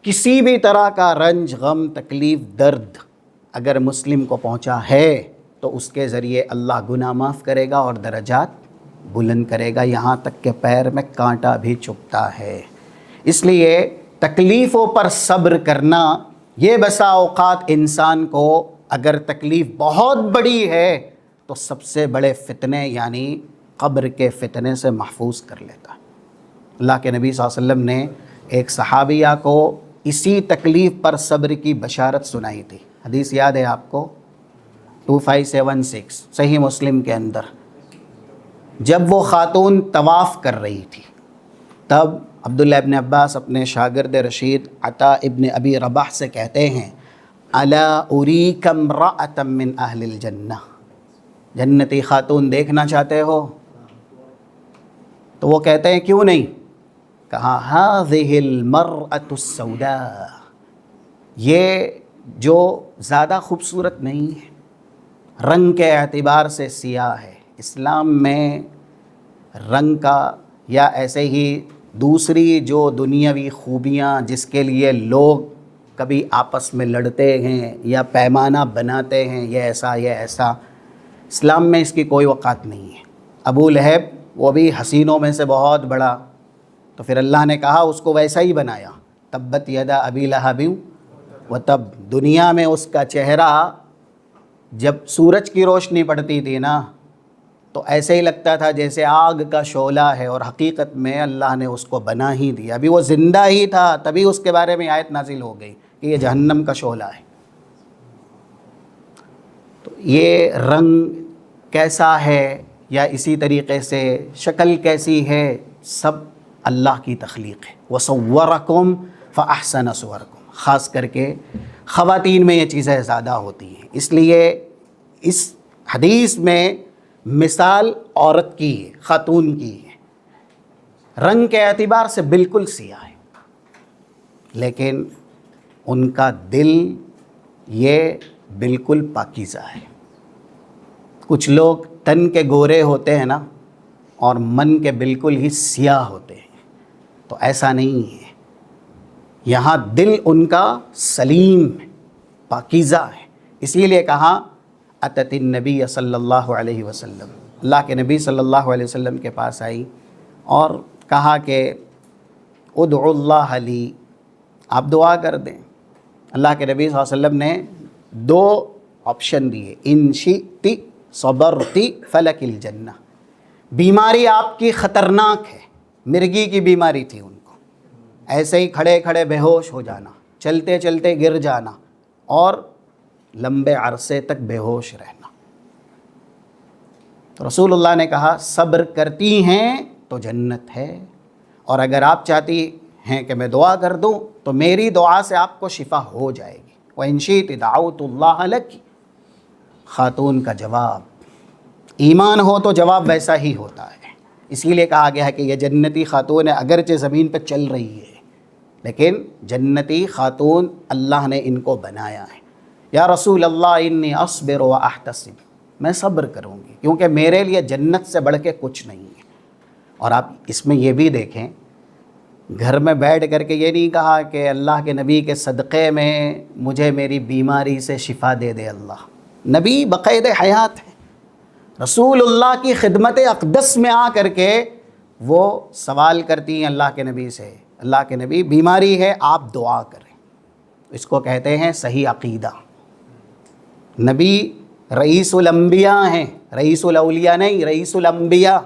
کسی بھی طرح کا رنج، غم، تکلیف، درد اگر مسلم کو پہنچا ہے تو اس کے ذریعے اللہ گناہ معاف کرے گا اور درجات بلند کرے گا، یہاں تک کہ پیر میں کانٹا بھی چبھتا ہے۔ اس لیے تکلیفوں پر صبر کرنا، یہ بسا اوقات انسان کو اگر تکلیف بہت بڑی ہے تو سب سے بڑے فتنے یعنی قبر کے فتنے سے محفوظ کر لیتا ہے۔ اللہ کے نبی صلی اللہ علیہ وسلم نے ایک صحابیہ کو اسی تکلیف پر صبر کی بشارت سنائی تھی، حدیث یاد ہے آپ کو، 2576 صحیح مسلم کے اندر، جب وہ خاتون طواف کر رہی تھی تب عبداللہ ابن عباس اپنے شاگرد رشید عطا ابن ابی رباح سے کہتے ہیں الا اریک امرأۃ من اہل الجنہ، جنتی خاتون دیکھنا چاہتے ہو؟ تو وہ کہتے ہیں کیوں نہیں؟ کہا هذه المرأة السوداء، یہ جو زیادہ خوبصورت نہیں ہے، رنگ کے اعتبار سے سیاہ ہے۔ اسلام میں رنگ کا یا ایسے ہی دوسری جو دنیاوی خوبیاں جس کے لیے لوگ کبھی آپس میں لڑتے ہیں یا پیمانہ بناتے ہیں یہ ایسا، اسلام میں اس کی کوئی وقعت نہیں ہے۔ ابو لہب وہ بھی حسینوں میں سے بہت بڑا، تو پھر اللہ نے کہا اس کو ویسا ہی بنایا، تبت یدا ابی لہب وتب، دنیا میں اس کا چہرہ جب سورج کی روشنی پڑتی تھی نا تو ایسے ہی لگتا تھا جیسے آگ کا شعلہ ہے، اور حقیقت میں اللہ نے اس کو بنا ہی دیا، ابھی وہ زندہ ہی تھا تبھی اس کے بارے میں آیت نازل ہو گئی کہ یہ جہنم کا شعلہ ہے۔ تو یہ رنگ کیسا ہے یا اسی طریقے سے شکل کیسی ہے، سب اللہ کی تخلیق ہے۔ وَصَوَّرَكُمْ فَأَحْسَنَ صُوَرَكُمْ، خاص کر کے خواتین میں یہ چیزیں زیادہ ہوتی ہیں، اس لیے اس حدیث میں مثال عورت کی ہے، خاتون کی ہے، رنگ کے اعتبار سے بالکل سیاہ ہے، لیکن ان کا دل یہ بالکل پاکیزہ ہے۔ کچھ لوگ تن کے گورے ہوتے ہیں نا اور من کے بالکل ہی سیاہ ہوتے ہیں، تو ایسا نہیں ہے، یہاں دل ان کا سلیم پاکیزہ ہے۔ اسی لیے کہا اتت النبی صلی اللہ علیہ وسلم، اللہ کے نبی صلی اللہ علیہ وسلم کے پاس آئی اور کہا کہ ادعو اللہ لی، آپ دعا کر دیں۔ اللہ کے نبی صلی اللہ علیہ وسلم نے دو آپشن دیے، ان شئتی صبرتی فلک الجنہ، بیماری آپ کی خطرناک ہے، مرگی کی بیماری تھی ان کو، ایسے ہی کھڑے کھڑے بے ہوش ہو جانا، چلتے چلتے گر جانا اور لمبے عرصے تک بے ہوش رہنا۔ تو رسول اللہ نے کہا صبر کرتی ہیں تو جنت ہے، اور اگر آپ چاہتی ہیں کہ میں دعا کر دوں تو میری دعا سے آپ کو شفا ہو جائے گی۔ وَإِن شِئْتِ دَعَوْتُ اللَّهَ لَكِ، خاتون کا جواب، ایمان ہو تو جواب ویسا ہی ہوتا ہے، اسی لیے کہا گیا ہے کہ یہ جنتی خاتون ہے، اگرچہ زمین پہ چل رہی ہے لیکن جنتی خاتون اللہ نے ان کو بنایا ہے۔ یا رسول اللہ انی اصبر و احتسب، میں صبر کروں گی کیونکہ میرے لیے جنت سے بڑھ کے کچھ نہیں ہے۔ اور آپ اس میں یہ بھی دیکھیں، گھر میں بیٹھ کر کے یہ نہیں کہا کہ اللہ کے نبی کے صدقے میں مجھے میری بیماری سے شفا دے دے اللہ، نبی بقید حیات ہے، رسول اللہ کی خدمت اقدس میں آ کر کے وہ سوال کرتی ہیں اللہ کے نبی سے، اللہ کے نبی بیماری ہے آپ دعا کریں، اس کو کہتے ہیں صحیح عقیدہ۔ نبی رئیس الانبیاء ہیں، رئیس الاولیاء نہیں، رئیس الانبیاء۔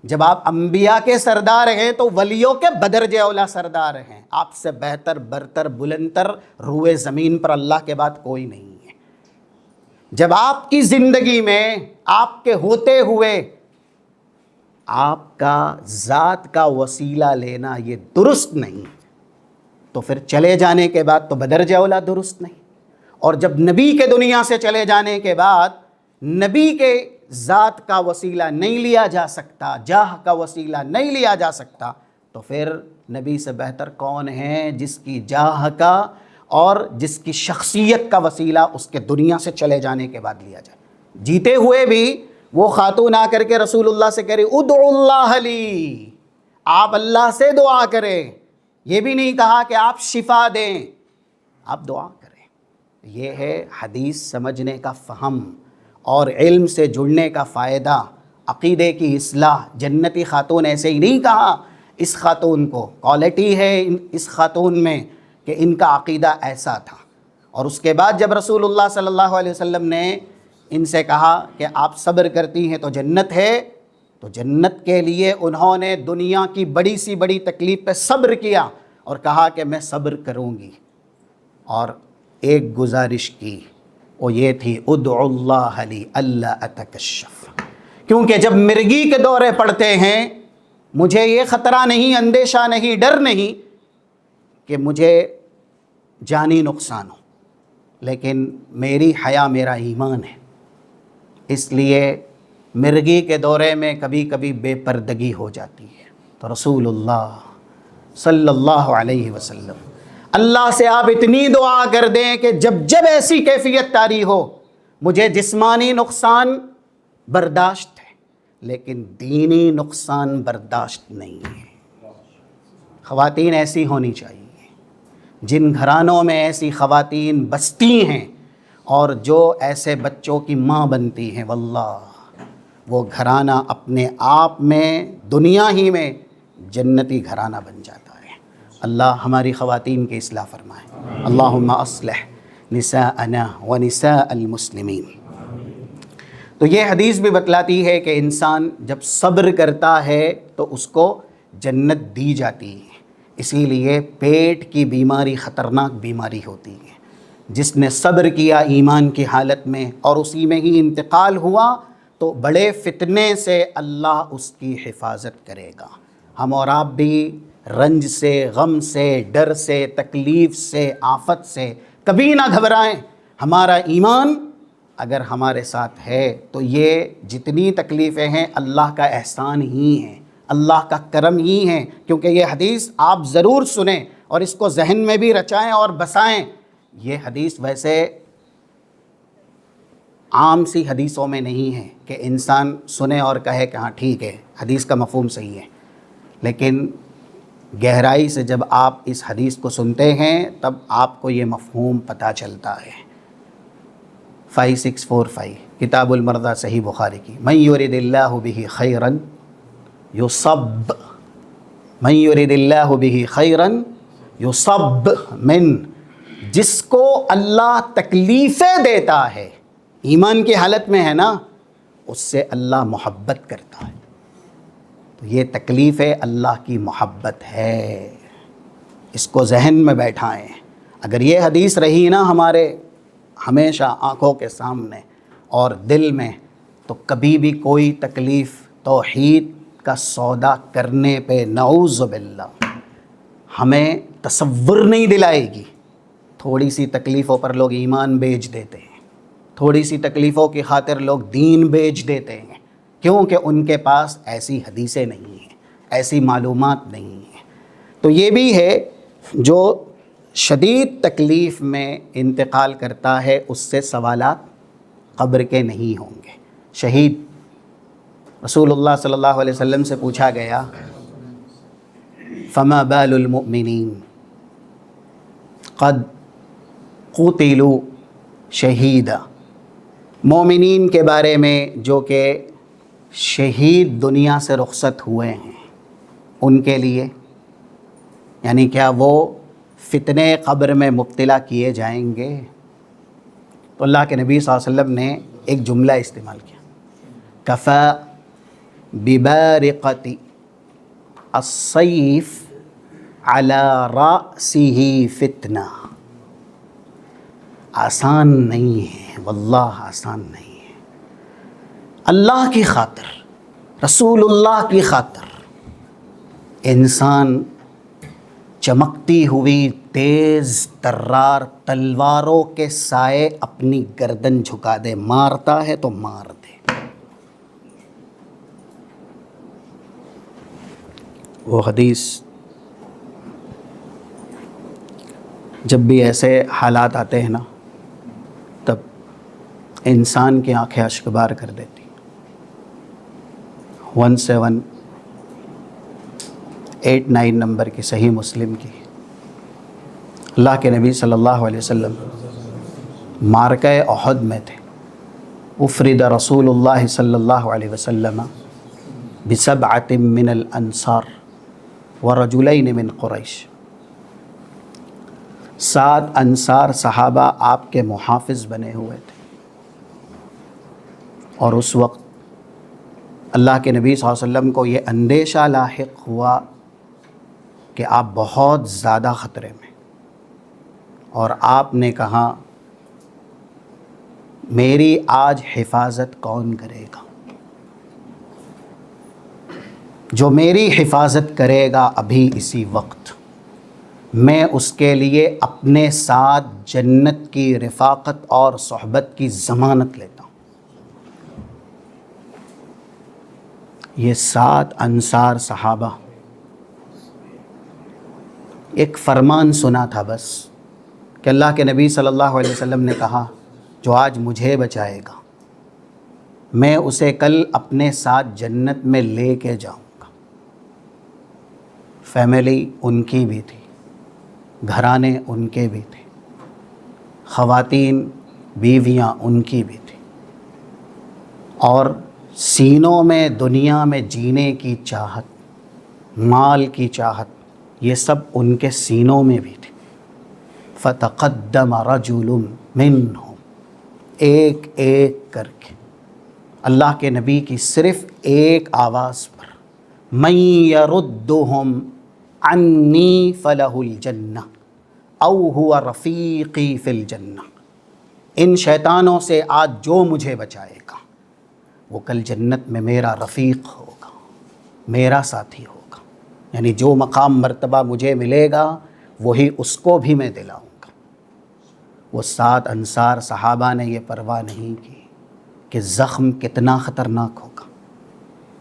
جب آپ انبیاء کے سردار ہیں تو ولیوں کے بدرجہ اولا سردار ہیں، آپ سے بہتر برتر بلندتر روئے زمین پر اللہ کے بعد کوئی نہیں ہے۔ جب آپ کی زندگی میں آپ کے ہوتے ہوئے آپ کا ذات کا وسیلہ لینا یہ درست نہیں، تو پھر چلے جانے کے بعد تو بدرجہ اولا درست نہیں۔ اور جب نبی کے دنیا سے چلے جانے کے بعد نبی کے ذات کا وسیلہ نہیں لیا جا سکتا، جاہ کا وسیلہ نہیں لیا جا سکتا، تو پھر نبی سے بہتر کون ہے جس کی جاہ کا اور جس کی شخصیت کا وسیلہ اس کے دنیا سے چلے جانے کے بعد لیا جائے۔ جیتے ہوئے بھی وہ خاتون آ کر کے رسول اللہ سے کہہ رہی ادعو اللہ لی، آپ اللہ سے دعا کریں، یہ بھی نہیں کہا کہ آپ شفا دیں، آپ دعا کریں۔ یہ ہے حدیث سمجھنے کا فہم اور علم سے جڑنے کا فائدہ، عقیدے کی اصلاح۔ جنتی خاتون ایسے ہی نہیں کہا، اس خاتون کو کوالٹی ہے اس خاتون میں کہ ان کا عقیدہ ایسا تھا۔ اور اس کے بعد جب رسول اللہ صلی اللہ علیہ وسلم نے ان سے کہا کہ آپ صبر کرتی ہیں تو جنت ہے، تو جنت کے لیے انہوں نے دنیا کی بڑی سی بڑی تکلیف پہ صبر کیا اور کہا کہ میں صبر کروں گی۔ اور ایک گزارش کی، وہ یہ تھی ادعو اللہ لی اللہ اتکشف، کیونکہ جب مرگی کے دورے پڑتے ہیں مجھے یہ خطرہ نہیں، اندیشہ نہیں، ڈر نہیں کہ مجھے جانی نقصان ہو، لیکن میری حیا میرا ایمان ہے، اس لیے مرگی کے دورے میں کبھی کبھی بے پردگی ہو جاتی ہے۔ تو رسول اللہ صلی اللہ علیہ وسلم اللہ سے آپ اتنی دعا کر دیں کہ جب جب ایسی کیفیت طاری ہو، مجھے جسمانی نقصان برداشت ہے لیکن دینی نقصان برداشت نہیں ہے۔ خواتین ایسی ہونی چاہیے، جن گھرانوں میں ایسی خواتین بستی ہیں اور جو ایسے بچوں کی ماں بنتی ہیں، واللہ وہ گھرانہ اپنے آپ میں دنیا ہی میں جنتی گھرانہ بن جاتا ہے۔ اللہ ہماری خواتین کی اصلاح فرمائے۔ اللہم اصلح نساءنا ونساء المسلمین۔ تو یہ حدیث بھی بتلاتی ہے کہ انسان جب صبر کرتا ہے تو اس کو جنت دی جاتی ہے۔ اسی لیے پیٹ کی بیماری خطرناک بیماری ہوتی ہے۔ جس نے صبر کیا ایمان کی حالت میں اور اسی میں ہی انتقال ہوا تو بڑے فتنے سے اللہ اس کی حفاظت کرے گا۔ ہم اور آپ بھی رنج سے، غم سے، ڈر سے، تکلیف سے، آفت سے کبھی نہ گھبرائیں۔ ہمارا ایمان اگر ہمارے ساتھ ہے تو یہ جتنی تکلیفیں ہیں اللہ کا احسان ہی ہیں، اللہ کا کرم ہی ہیں، کیونکہ یہ حدیث آپ ضرور سنیں اور اس کو ذہن میں بھی رچائیں اور بسائیں۔ یہ حدیث ویسے عام سی حدیثوں میں نہیں ہے کہ انسان سنے اور کہے کہ ہاں ٹھیک ہے، حدیث کا مفہوم صحیح ہے، لیکن گہرائی سے جب آپ اس حدیث کو سنتے ہیں تب آپ کو یہ مفہوم پتہ چلتا ہے۔ 5645 کتاب المرضى صحیح بخاری کی، من یرد اللہ بہ خیرا یصب، من یرد اللہ بہ خیرا یصب من، جس کو اللہ تکلیفیں دیتا ہے، ایمان کی حالت میں ہے نا، اس سے اللہ محبت کرتا ہے۔ تو یہ تکلیف اللہ کی محبت ہے، اس کو ذہن میں بیٹھائیں۔ اگر یہ حدیث رہی نا ہمارے ہمیشہ آنکھوں کے سامنے اور دل میں، تو کبھی بھی کوئی تکلیف توحید کا سودا کرنے پہ نعوذ باللہ ہمیں تصور نہیں دلائے گی۔ تھوڑی سی تکلیفوں پر لوگ ایمان بیچ دیتے ہیں، تھوڑی سی تکلیفوں کی خاطر لوگ دین بیچ دیتے ہیں، کیونکہ ان کے پاس ایسی حدیثیں نہیں ہیں، ایسی معلومات نہیں ہیں۔ تو یہ بھی ہے جو شدید تکلیف میں انتقال کرتا ہے اس سے سوالات قبر کے نہیں ہوں گے۔ شہید رسول اللہ صلی اللہ علیہ وسلم سے پوچھا گیا فما بال المؤمنین قد قتلوا شہیدا، مومنین کے بارے میں جو کہ شہید دنیا سے رخصت ہوئے ہیں، ان کے لیے یعنی کیا وہ فتنے قبر میں مبتلا کیے جائیں گے؟ تو اللہ کے نبی صلی اللہ علیہ وسلم نے ایک جملہ استعمال کیا، کفا ببارقۃ السیف علی رأسہ فتنہ۔ آسان نہیں ہے، واللہ آسان نہیں ہے۔ اللہ کی خاطر، رسول اللہ کی خاطر انسان چمکتی ہوئی تیز ترار تلواروں کے سائے اپنی گردن جھکا دے، مارتا ہے تو مار دے۔ وہ حدیث جب بھی ایسے حالات آتے ہیں نا تب انسان کی آنکھیں اشکبار کر دیتی۔ 1789 نمبر کی صحیح مسلم کی، اللہ کے نبی صلی اللہ علیہ وسلم معرکہ احد میں تھے۔ افرد رسول اللہ صلی اللہ علیہ وسلم بسبعۃ من الانصار ورجلین من قریش، 7 انصار صحابہ آپ کے محافظ بنے ہوئے تھے، اور اس وقت اللہ کے نبی صلی اللہ علیہ وسلم کو یہ اندیشہ لاحق ہوا کہ آپ بہت زیادہ خطرے میں، اور آپ نے کہا میری آج حفاظت کون کرے گا؟ جو میری حفاظت کرے گا ابھی اسی وقت، میں اس کے لیے اپنے ساتھ جنت کی رفاقت اور صحبت کی ضمانت لیتا ہوں۔ یہ 7 انصار صحابہ ایک فرمان سنا تھا بس، کہ اللہ کے نبی صلی اللہ علیہ وسلم نے کہا جو آج مجھے بچائے گا میں اسے کل اپنے ساتھ جنت میں لے کے جاؤں گا۔ فیملی ان کی بھی تھی، گھرانے ان کے بھی تھے، خواتین بیویاں ان کی بھی تھیں، اور سینوں میں دنیا میں جینے کی چاہت، مال کی چاہت، یہ سب ان کے سینوں میں بھی تھی۔ فَتَقَدَّمَ رَجُلٌ مِّنْهُمْ، ایک ایک کر کے اللہ کے نبی کی صرف ایک آواز پر، مَن يَرُدُّهُمْ عَنِّي فَلَهُ الْجَنَّةُ أَوْ هُوَ رَفِيقِي فِي الْجَنَّةِ، ان شیطانوں سے آج جو مجھے بچائے گا وہ کل جنت میں میرا رفیق ہوگا، میرا ساتھی ہوگا، یعنی جو مقام مرتبہ مجھے ملے گا وہی اس کو بھی میں دلاؤں گا۔ وہ 7 انصار صحابہ نے یہ پرواہ نہیں کی کہ زخم کتنا خطرناک ہوگا،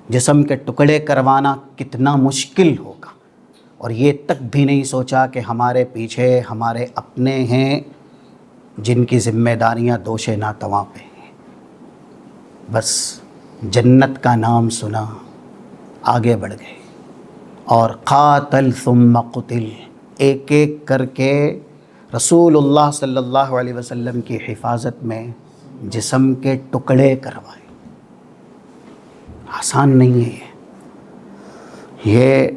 جسم کے ٹکڑے کروانا کتنا مشکل ہوگا، اور یہ تک بھی نہیں سوچا کہ ہمارے پیچھے ہمارے اپنے ہیں جن کی ذمہ داریاں دوش ناتواں پہ ہیں۔ بس جنت کا نام سنا، آگے بڑھ گئے، اور قاتل ثم قتل، ایک ایک کر کے رسول اللہ صلی اللہ علیہ وسلم کی حفاظت میں جسم کے ٹکڑے کروائے۔ آسان نہیں ہے یہ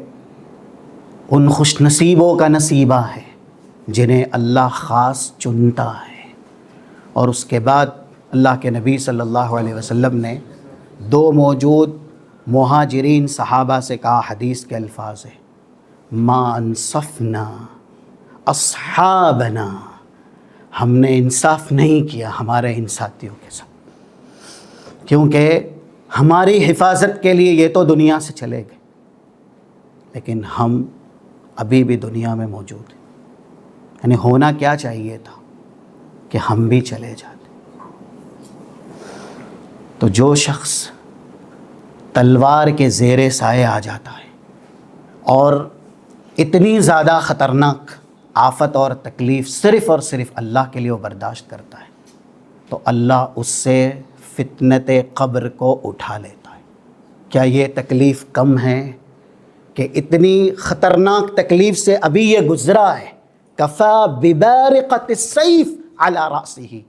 ان خوش نصیبوں کا نصیبہ ہے جنہیں اللہ خاص چنتا ہے۔ اور اس کے بعد اللہ کے نبی صلی اللہ علیہ وسلم نے 2 موجود مہاجرین صحابہ سے کہا، حدیث کے الفاظ ہیں، ما انصفنا اصحابنا، ہم نے انصاف نہیں کیا ہمارے ان ساتھیوں کے ساتھ، کیونکہ ہماری حفاظت کے لیے یہ تو دنیا سے چلے گئے، لیکن ہم ابھی بھی دنیا میں موجود ہیں۔ یعنی ہونا کیا چاہیے تھا کہ ہم بھی چلے جاتے۔ تو جو شخص تلوار کے زیر سائے آ جاتا ہے اور اتنی زیادہ خطرناک آفت اور تکلیف صرف اور صرف اللہ کے لیے وہ برداشت کرتا ہے، تو اللہ اس سے فتنت قبر کو اٹھا لیتا ہے۔ کیا یہ تکلیف کم ہے کہ اتنی خطرناک تکلیف سے ابھی یہ گزرا ہے؟ کفا ببارقۃ السیف علی رأسہ،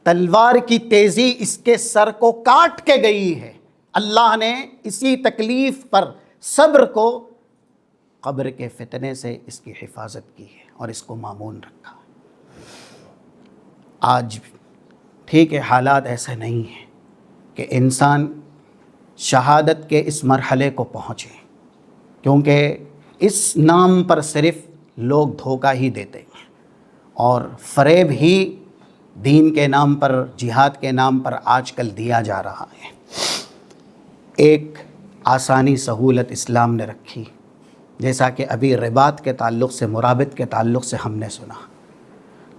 تلوار کی تیزی اس کے سر کو کاٹ کے گئی ہے۔ اللہ نے اسی تکلیف پر صبر کو قبر کے فتنے سے اس کی حفاظت کی ہے اور اس کو مامون رکھا ہے۔ آج ٹھیک ہے حالات ایسے نہیں ہیں کہ انسان شہادت کے اس مرحلے کو پہنچے، کیونکہ اس نام پر صرف لوگ دھوکہ ہی دیتے ہیں اور فریب ہی دین کے نام پر، جہاد کے نام پر آج کل دیا جا رہا ہے۔ ایک آسانی سہولت اسلام نے رکھی، جیسا کہ ابھی رباط کے تعلق سے، مرابط کے تعلق سے ہم نے سنا،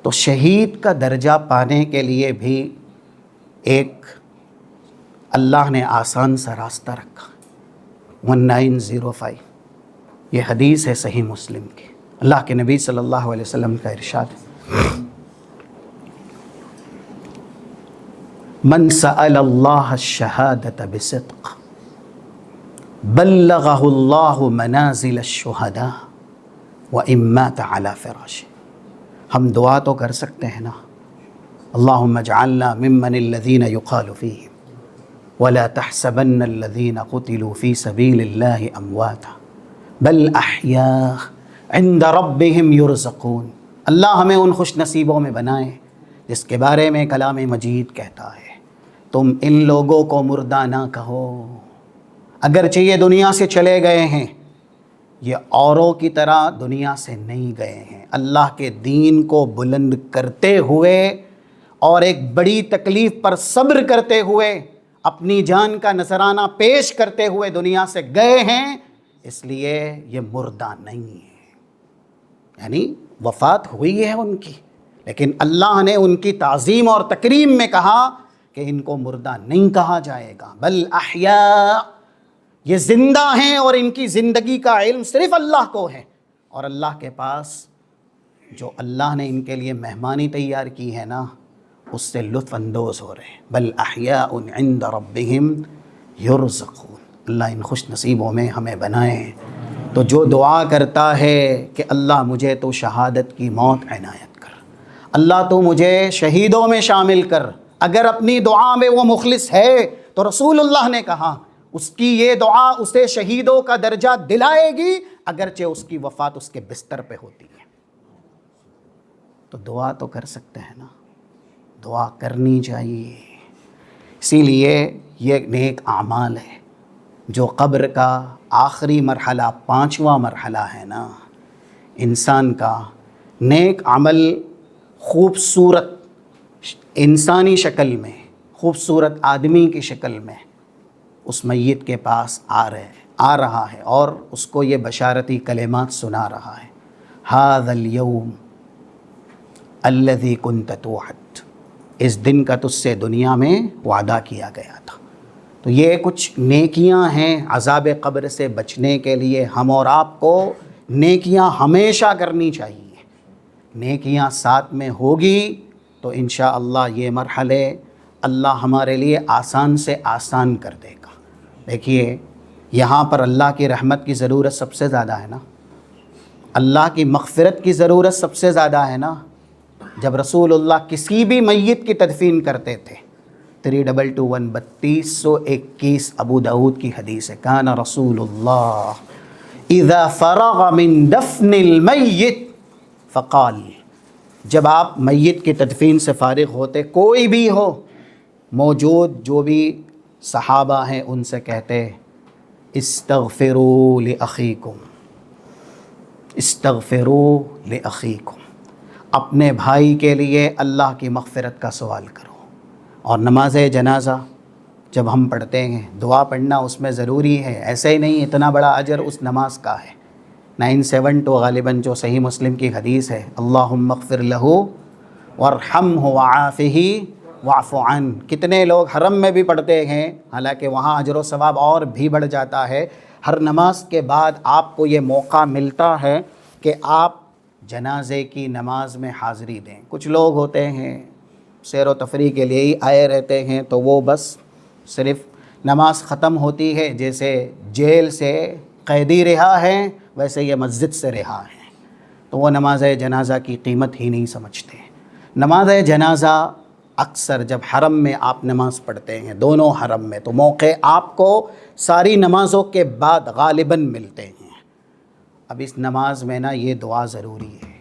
تو شہید کا درجہ پانے کے لیے بھی ایک اللہ نے آسان سا راستہ رکھا، 1905، یہ حدیث ہے صحیح مسلم کی، اللہ کے نبی صلی اللہ علیہ وسلم کا ارشاد ہے، من سأل اللہ الشہادۃ بصدق بلغہ اللہ منازل الشہداء وإن مات علی فراشہ۔ ہم دعا تو کر سکتے ہیں نا، اللہم اجعلنا ممن الذین یقال فیہم ولا تحسبن الذین قتلوا فی سبیل اللہ امواتا بل احیاء عند ربہم یرزقون۔ اللہ ہمیں ان خوش نصیبوں میں بنائے جس کے بارے میں کلام مجید کہتا ہے، تم ان لوگوں کو مردہ نہ کہو، اگرچہ یہ دنیا سے چلے گئے ہیں، یہ اوروں کی طرح دنیا سے نہیں گئے ہیں، اللہ کے دین کو بلند کرتے ہوئے اور ایک بڑی تکلیف پر صبر کرتے ہوئے اپنی جان کا نذرانہ پیش کرتے ہوئے دنیا سے گئے ہیں، اس لیے یہ مردہ نہیں ہے، یعنی وفات ہوئی ہے ان کی، لیکن اللہ نے ان کی تعظیم اور تکریم میں کہا کہ ان کو مردہ نہیں کہا جائے گا، بل احیاء، یہ زندہ ہیں، اور ان کی زندگی کا علم صرف اللہ کو ہے، اور اللہ کے پاس جو اللہ نے ان کے لیے مہمانی تیار کی ہے نا، اس سے لطف اندوز ہو رہے ہیں۔ بل احیاء عند ربہم یرزقون، اللہ ان خوش نصیبوں میں ہمیں بنائے۔ تو جو دعا کرتا ہے کہ اللہ مجھے تو شہادت کی موت عنایت کر، اللہ تو مجھے شہیدوں میں شامل کر، اگر اپنی دعا میں وہ مخلص ہے تو رسول اللہ نے کہا اس کی یہ دعا اسے شہیدوں کا درجہ دلائے گی، اگرچہ اس کی وفات اس کے بستر پہ ہوتی ہے۔ تو دعا تو کر سکتے ہیں نا، دعا کرنی چاہیے۔ اسی لیے یہ نیک اعمال ہے جو قبر کا آخری مرحلہ، 5واں مرحلہ ہے نا انسان کا، نیک عمل خوبصورت انسانی شکل میں، خوبصورت آدمی کی شکل میں اس میت کے پاس آ رہا ہے، اور اس کو یہ بشارتی کلمات سنا رہا ہے، ھذا الیوم الذی کنت توعد، اس دن کا تجھ سے دنیا میں وعدہ کیا گیا تھا۔ تو یہ کچھ نیکیاں ہیں عذاب قبر سے بچنے کے لیے، ہم اور آپ کو نیکیاں ہمیشہ کرنی چاہیے۔ نیکیاں ساتھ میں ہوگی تو انشاءاللہ یہ مرحلے اللہ ہمارے لیے آسان سے آسان کر دے گا۔ دیکھیے یہاں پر اللہ کی رحمت کی ضرورت سب سے زیادہ ہے نا، اللہ کی مغفرت کی ضرورت سب سے زیادہ ہے نا۔ جب رسول اللہ کسی بھی میت کی تدفین کرتے تھے، 3221 3221 ابو داؤد کی حدیث ہے، کان رسول اللہ اذا فرغ من دفن المیت فقال، جب آپ میت کی تدفین سے فارغ ہوتے، کوئی بھی ہو موجود جو بھی صحابہ ہیں ان سے کہتے استغفروا لأخیکم، استغفروا لأخیکم، اپنے بھائی کے لیے اللہ کی مغفرت کا سوال کرو۔ اور نماز جنازہ جب ہم پڑھتے ہیں، دعا پڑھنا اس میں ضروری ہے، ایسے ہی نہیں اتنا بڑا اجر اس نماز کا ہے۔ 972 غالباً جو صحیح مسلم کی حدیث ہے، اللہم اغفر لہ وارحمہ وعافہ واعف عنہ۔ کتنے لوگ حرم میں بھی پڑھتے ہیں، حالانکہ وہاں اجر و ثواب اور بھی بڑھ جاتا ہے۔ ہر نماز کے بعد آپ کو یہ موقع ملتا ہے کہ آپ جنازے کی نماز میں حاضری دیں۔ کچھ لوگ ہوتے ہیں سیر و تفریح کے لیے ہی آئے رہتے ہیں، تو وہ بس صرف نماز ختم ہوتی ہے، جیسے جیل سے قیدی رہا ہے ویسے یہ مسجد سے رہا ہے، تو وہ نماز جنازہ کی قیمت ہی نہیں سمجھتے۔ نماز جنازہ اکثر جب حرم میں آپ نماز پڑھتے ہیں، دونوں حرم میں، تو موقع آپ کو ساری نمازوں کے بعد غالباً ملتے ہیں۔ اب اس نماز میں نا یہ دعا ضروری ہے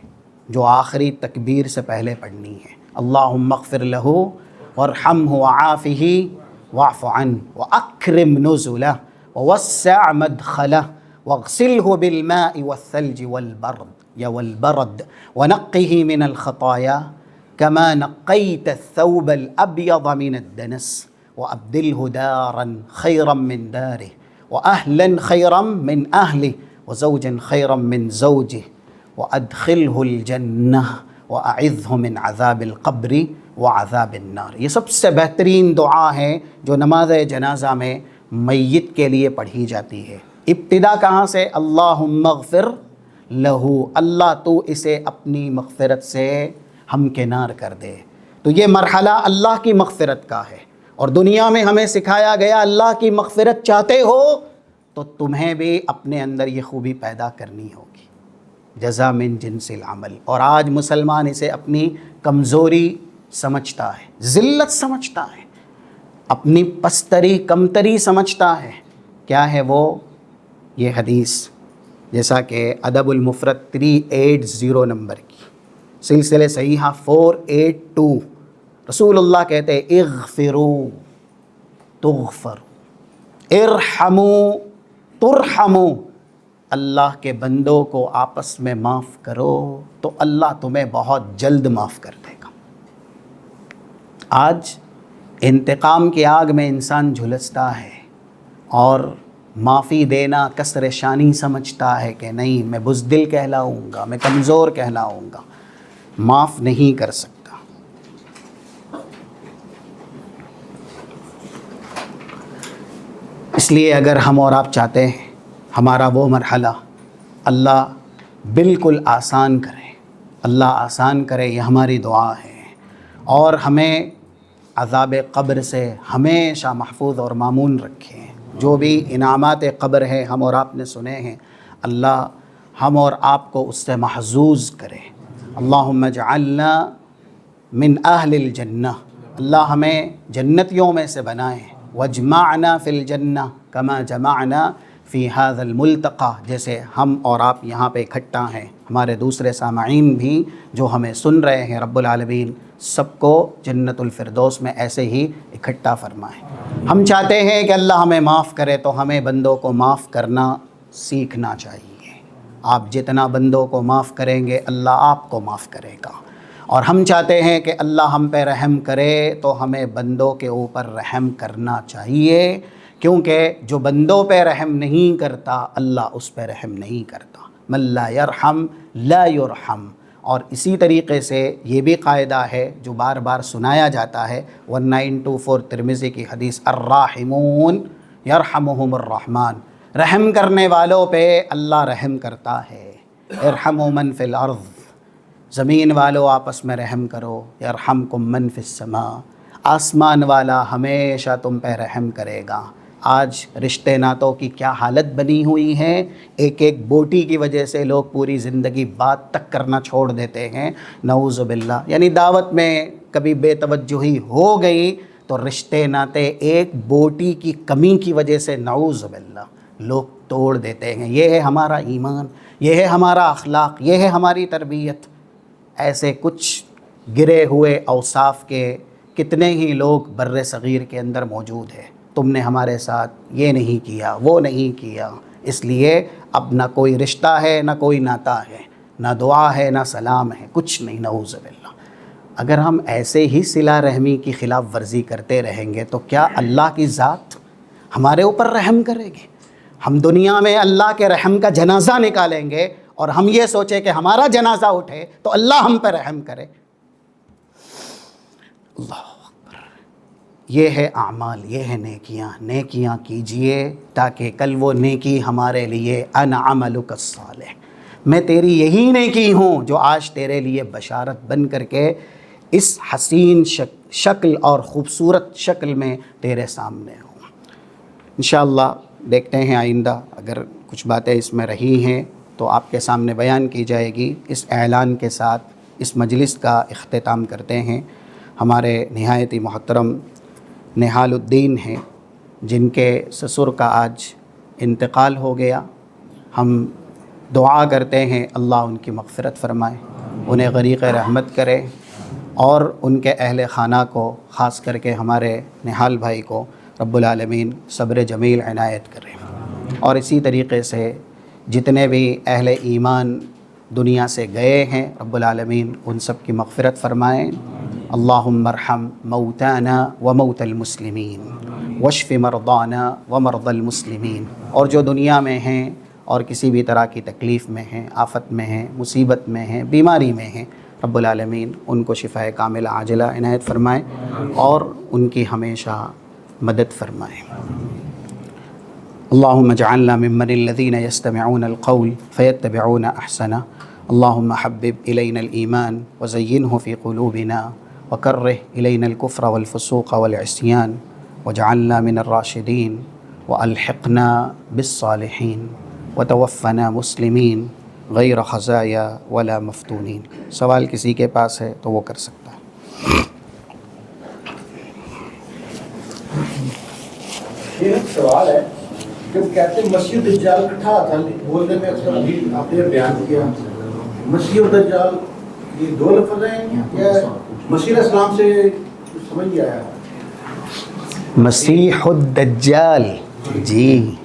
جو آخری تکبیر سے پہلے پڑھنی ہے، اللہم اغفر لہ وارحمہ وعافہ واعف عنہ واکرم نزلہ ووسع مدخلہ واغسلہ بالماء والثلج والبرد ونقہ من الخطایا كما نقيت الثوب الأبيض من الدنس وأبدله دارا خيرا من داره وأهلا خيرا من أهله وزوجا خيرا من زوجه وأدخله الجنة وأعذه من عذاب القبر وعذاب النار۔ یہ سب سے بہترین دعا ہے جو نماز جنازہ میں میت کے لیے پڑھی جاتی ہے۔ ابتدا کہاں سے؟ اللہم اغفر لہو، اللہ تو اسے اپنی مغفرت سے ہمکنار کر دے۔ تو یہ مرحلہ اللہ کی مغفرت کا ہے، اور دنیا میں ہمیں سکھایا گیا اللہ کی مغفرت چاہتے ہو تو تمہیں بھی اپنے اندر یہ خوبی پیدا کرنی ہوگی، جزا من جنس العمل۔ اور آج مسلمان اسے اپنی کمزوری سمجھتا ہے، ذلت سمجھتا ہے، اپنی پستری کمتری سمجھتا ہے۔ کیا ہے وہ؟ یہ حدیث جیسا کہ ادب المفرد 380 نمبر کی، سلسلے صحیحہ 482، رسول اللہ کہتے ہیں اغفروا تغفروا، ارحموا ترحموا، اللہ کے بندوں کو آپس میں معاف کرو تو اللہ تمہیں بہت جلد معاف کر دے گا۔ آج انتقام کی آگ میں انسان جھلستا ہے اور معافی دینا کسر شانی سمجھتا ہے کہ نہیں میں بزدل کہلاؤں گا، میں کمزور کہلاؤں گا، معاف نہیں کر سکتا۔ اس لیے اگر ہم اور آپ چاہتے ہیں ہمارا وہ مرحلہ اللہ بالکل آسان کرے، اللہ آسان کرے، یہ ہماری دعا ہے، اور ہمیں عذاب قبر سے ہمیشہ محفوظ اور مامون رکھے۔ جو بھی انعامات قبر ہیں ہم اور آپ نے سنے ہیں، اللہ ہم اور آپ کو اس سے محظوظ کرے۔ اللہم اجعلنا من اہل الجنہ، اللہ ہمیں جنتیوں میں سے بنائیں۔ واجمعنا فی الجنہ کما جمعنا فی هذا الملتقى، جیسے ہم اور آپ یہاں پہ اکٹھا ہیں، ہمارے دوسرے سامعین بھی جو ہمیں سن رہے ہیں، رب العالمین سب کو جنت الفردوس میں ایسے ہی اکٹھا فرمائیں۔ ہم چاہتے ہیں کہ اللہ ہمیں معاف کرے، تو ہمیں بندوں کو معاف کرنا سیکھنا چاہیے۔ آپ جتنا بندوں کو معاف کریں گے اللہ آپ کو معاف کرے گا، اور ہم چاہتے ہیں کہ اللہ ہم پہ رحم کرے، تو ہمیں بندوں کے اوپر رحم کرنا چاہیے، کیونکہ جو بندوں پہ رحم نہیں کرتا اللہ اس پہ رحم نہیں کرتا۔ من لا یرحم لا یرحم۔ اور اسی طریقے سے یہ بھی قاعدہ ہے جو بار بار سنایا جاتا ہے، 1924 ترمذی کی حدیث، الراحمون یرحمہم الرحمن، رحم کرنے والوں پہ اللہ رحم کرتا ہے۔ ارحموا من فی الارض، زمین والو آپس میں رحم کرو، یرحمکم من فی السماء، آسمان والا ہمیشہ تم پہ رحم کرے گا۔ آج رشتے ناتوں کی کیا حالت بنی ہوئی ہے، ایک ایک بوٹی کی وجہ سے لوگ پوری زندگی بات تک کرنا چھوڑ دیتے ہیں، نعوذ باللہ۔ یعنی دعوت میں کبھی بے توجہی ہو گئی تو رشتے ناتے ایک بوٹی کی کمی کی وجہ سے نعوذ باللہ لوگ توڑ دیتے ہیں۔ یہ ہے ہمارا ایمان، یہ ہے ہمارا اخلاق، یہ ہے ہماری تربیت۔ ایسے کچھ گرے ہوئے اوصاف کے کتنے ہی لوگ بر صغیر کے اندر موجود ہیں۔ تم نے ہمارے ساتھ یہ نہیں کیا، وہ نہیں کیا، اس لیے اب نہ کوئی رشتہ ہے، نہ کوئی ناتا ہے، نہ دعا ہے، نہ سلام ہے، کچھ نہیں، نعوذ باللہ۔ اگر ہم ایسے ہی صلہ رحمی کی خلاف ورزی کرتے رہیں گے تو کیا اللہ کی ذات ہمارے اوپر رحم کرے گی؟ ہم دنیا میں اللہ کے رحم کا جنازہ نکالیں گے اور ہم یہ سوچیں کہ ہمارا جنازہ اٹھے تو اللہ ہم پہ رحم کرے۔ اللہ اکبر۔ یہ ہے اعمال، یہ ہے نیکیاں۔ نیکیاں کیجئے تاکہ کل وہ نیکی ہمارے لیے انا عملک الصالح، میں تیری یہی نیکی ہوں جو آج تیرے لیے بشارت بن کر کے اس حسین شکل اور خوبصورت شکل میں تیرے سامنے ہوں۔ انشاءاللہ دیکھتے ہیں آئندہ اگر کچھ باتیں اس میں رہی ہیں تو آپ کے سامنے بیان کی جائے گی۔ اس اعلان کے ساتھ اس مجلس کا اختتام کرتے ہیں۔ ہمارے نہایت ہی محترم نہال الدین ہیں، جن کے سسر کا آج انتقال ہو گیا۔ ہم دعا کرتے ہیں اللہ ان کی مغفرت فرمائے، انہیں غریق رحمت کرے، اور ان کے اہل خانہ کو، خاص کر کے ہمارے نہال بھائی کو رب العالمین صبر جمیل عنایت کرے، اور اسی طریقے سے جتنے بھی اہل ایمان دنیا سے گئے ہیں رب العالمین ان سب کی مغفرت فرمائیں۔ اللہم ارحم موتانا وموت المسلمین واشف مرضانا ومرضى المسلمین، اور جو دنیا میں ہیں اور کسی بھی طرح کی تکلیف میں ہیں، آفت میں ہیں، مصیبت میں ہیں، بیماری میں ہیں، رب العالمین ان کو شفاء کاملہ عاجلہ عنایت فرمائیں اور ان کی ہمیشہ مدد فرمائیں۔ اللہم اجعلنا ممن الذین یستمعون القول فیتبعون احسنہ، اللہم حبب الینا الایمان وزینہ فی قلوبنا وکرہ الینا الکفر والفسوق والعصیان واجعلنا من الراشدین والحقنا بالصالحین وتوفنا مسلمین غیر خزایا ولا مفتونین۔ سوال کسی کے پاس ہے تو وہ کر سکتا ہے۔ ایک سوال ہے کہ کہتے ہیں مسیح دجال کٹھا تھا بولنے میں، اکثر ابھی آپ نے بیان کیا مسیح اور دجال یہ دو لفظ ہیں یا مسیح السلام سے سمجھ نہیں آیا؟ مسیح الدجال، جی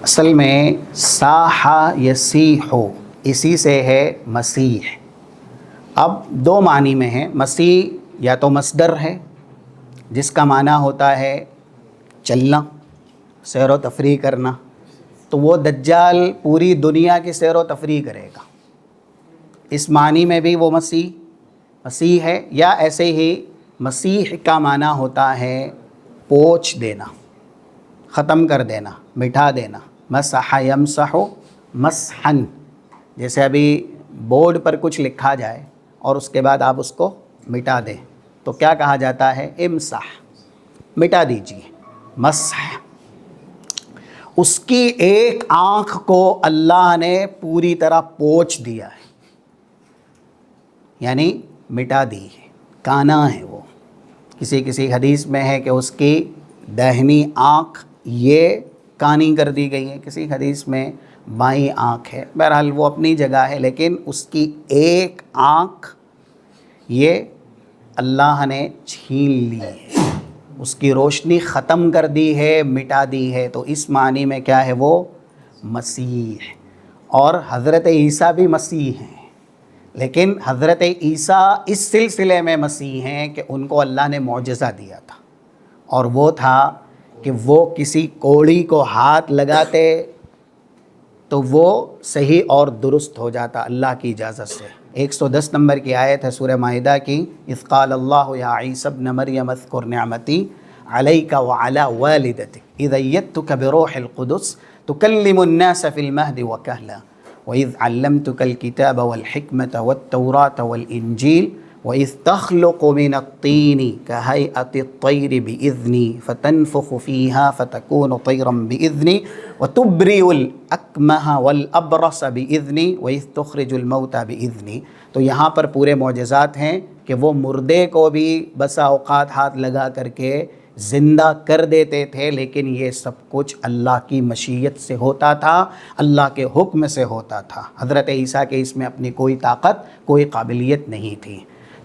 اصل میں صاح یسیح اسی سے ہے مسیح۔ اب دو معنی میں ہے، مسیح یا تو مصدر ہے جس کا معنی ہوتا ہے چلنا، سیر و تفریح کرنا. تو وہ دجال پوری دنیا کی سیر و تفریح کرے گا. اس معنی میں بھی وہ مسیح ہے. یا ایسے ہی مسیح کا معنی ہوتا ہے پوچھ دینا، ختم کر دینا، مٹا دینا. مسح یمسح مسحا، جیسے ابھی بورڈ پر کچھ لکھا جائے اور اس کے بعد آپ اس کو مٹا دیں تو کیا کہا جاتا ہے؟ امسح، مٹا دیجیے. مسح. اس کی ایک آنکھ کو اللہ نے پوری طرح پوچھ دیا ہے، یعنی مٹا دی ہے، کانا ہے وہ. کسی حدیث میں ہے کہ اس کی داہنی آنکھ یہ کانی کر دی گئی ہے، کسی حدیث میں بائیں آنکھ ہے. بہرحال وہ اپنی جگہ ہے، لیکن اس کی ایک آنکھ یہ اللہ نے چھین لی ہے، اس کی روشنی ختم کر دی ہے، مٹا دی ہے. تو اس معنی میں کیا ہے؟ وہ مسیح. اور حضرت عیسیٰ بھی مسیح ہیں، لیکن حضرت عیسیٰ اس سلسلے میں مسیح ہیں کہ ان کو اللہ نے معجزہ دیا تھا، اور وہ تھا کہ وہ کسی کوڑی کو ہاتھ لگاتے تو وہ صحیح اور درست ہو جاتا اللہ کی اجازت سے. 110 نمبر کی آیت ہے سورہ مائدہ کی. اذ قال اللہ یا عیسی ابن مریم اذکر نعمتی علیک وعلی والدتک اذ ایدتک بروح القدس تکلم الناس فی المہد وکہلا وَإِذْ عَلَّمْتُكَ الْكِتَابَ وَالْحِكْمَةَ وَالتَّوْرَاةَ وَالْإِنْجِيلَ وَإِذْ تَخْلُقُ مِنَ الطِّينِ كَهَيْئَةِ الطَّيْرِ بِإِذْنِي فَتَنْفُخُ فِيهَا فَتَكُونُ طَيْرًا بِإِذْنِي وَتُبْرِئُ الْأَكْمَهَ وَالْأَبْرَصَ بِإِذْنِي وَإِذْ تُخْرِجُ الْمَوْتَى بِإِذْنِي. تو یہاں پر پورے معجزات ہیں کہ وہ مردے کو بھی بسا اوقات ہاتھ لگا کر کے زندہ کر دیتے تھے، لیکن یہ سب کچھ اللہ کی مشیت سے ہوتا تھا، اللہ کے حکم سے ہوتا تھا. حضرت عیسیٰ کے اس میں اپنی کوئی طاقت، کوئی قابلیت نہیں تھی.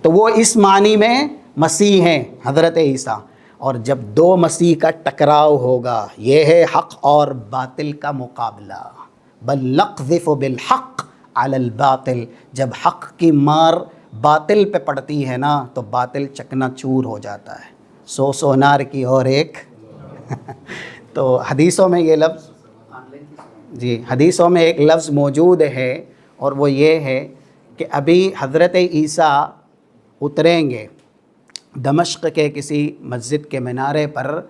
تو وہ اس معنی میں مسیح ہیں حضرت عیسیٰ. اور جب دو مسیح کا ٹکراؤ ہوگا، یہ ہے حق اور باطل کا مقابلہ. بل نقذف بالحق علی الباطل. جب حق کی مار باطل پہ پڑتی ہے نا تو باطل چکنا چور ہو جاتا ہے. سو سونار کی اور ایک تو حدیثوں میں یہ لفظ، جی حدیثوں میں ایک لفظ موجود ہے، اور وہ یہ ہے کہ ابھی حضرت عیسیٰ اتریں گے دمشق کے کسی مسجد کے مینارے پر،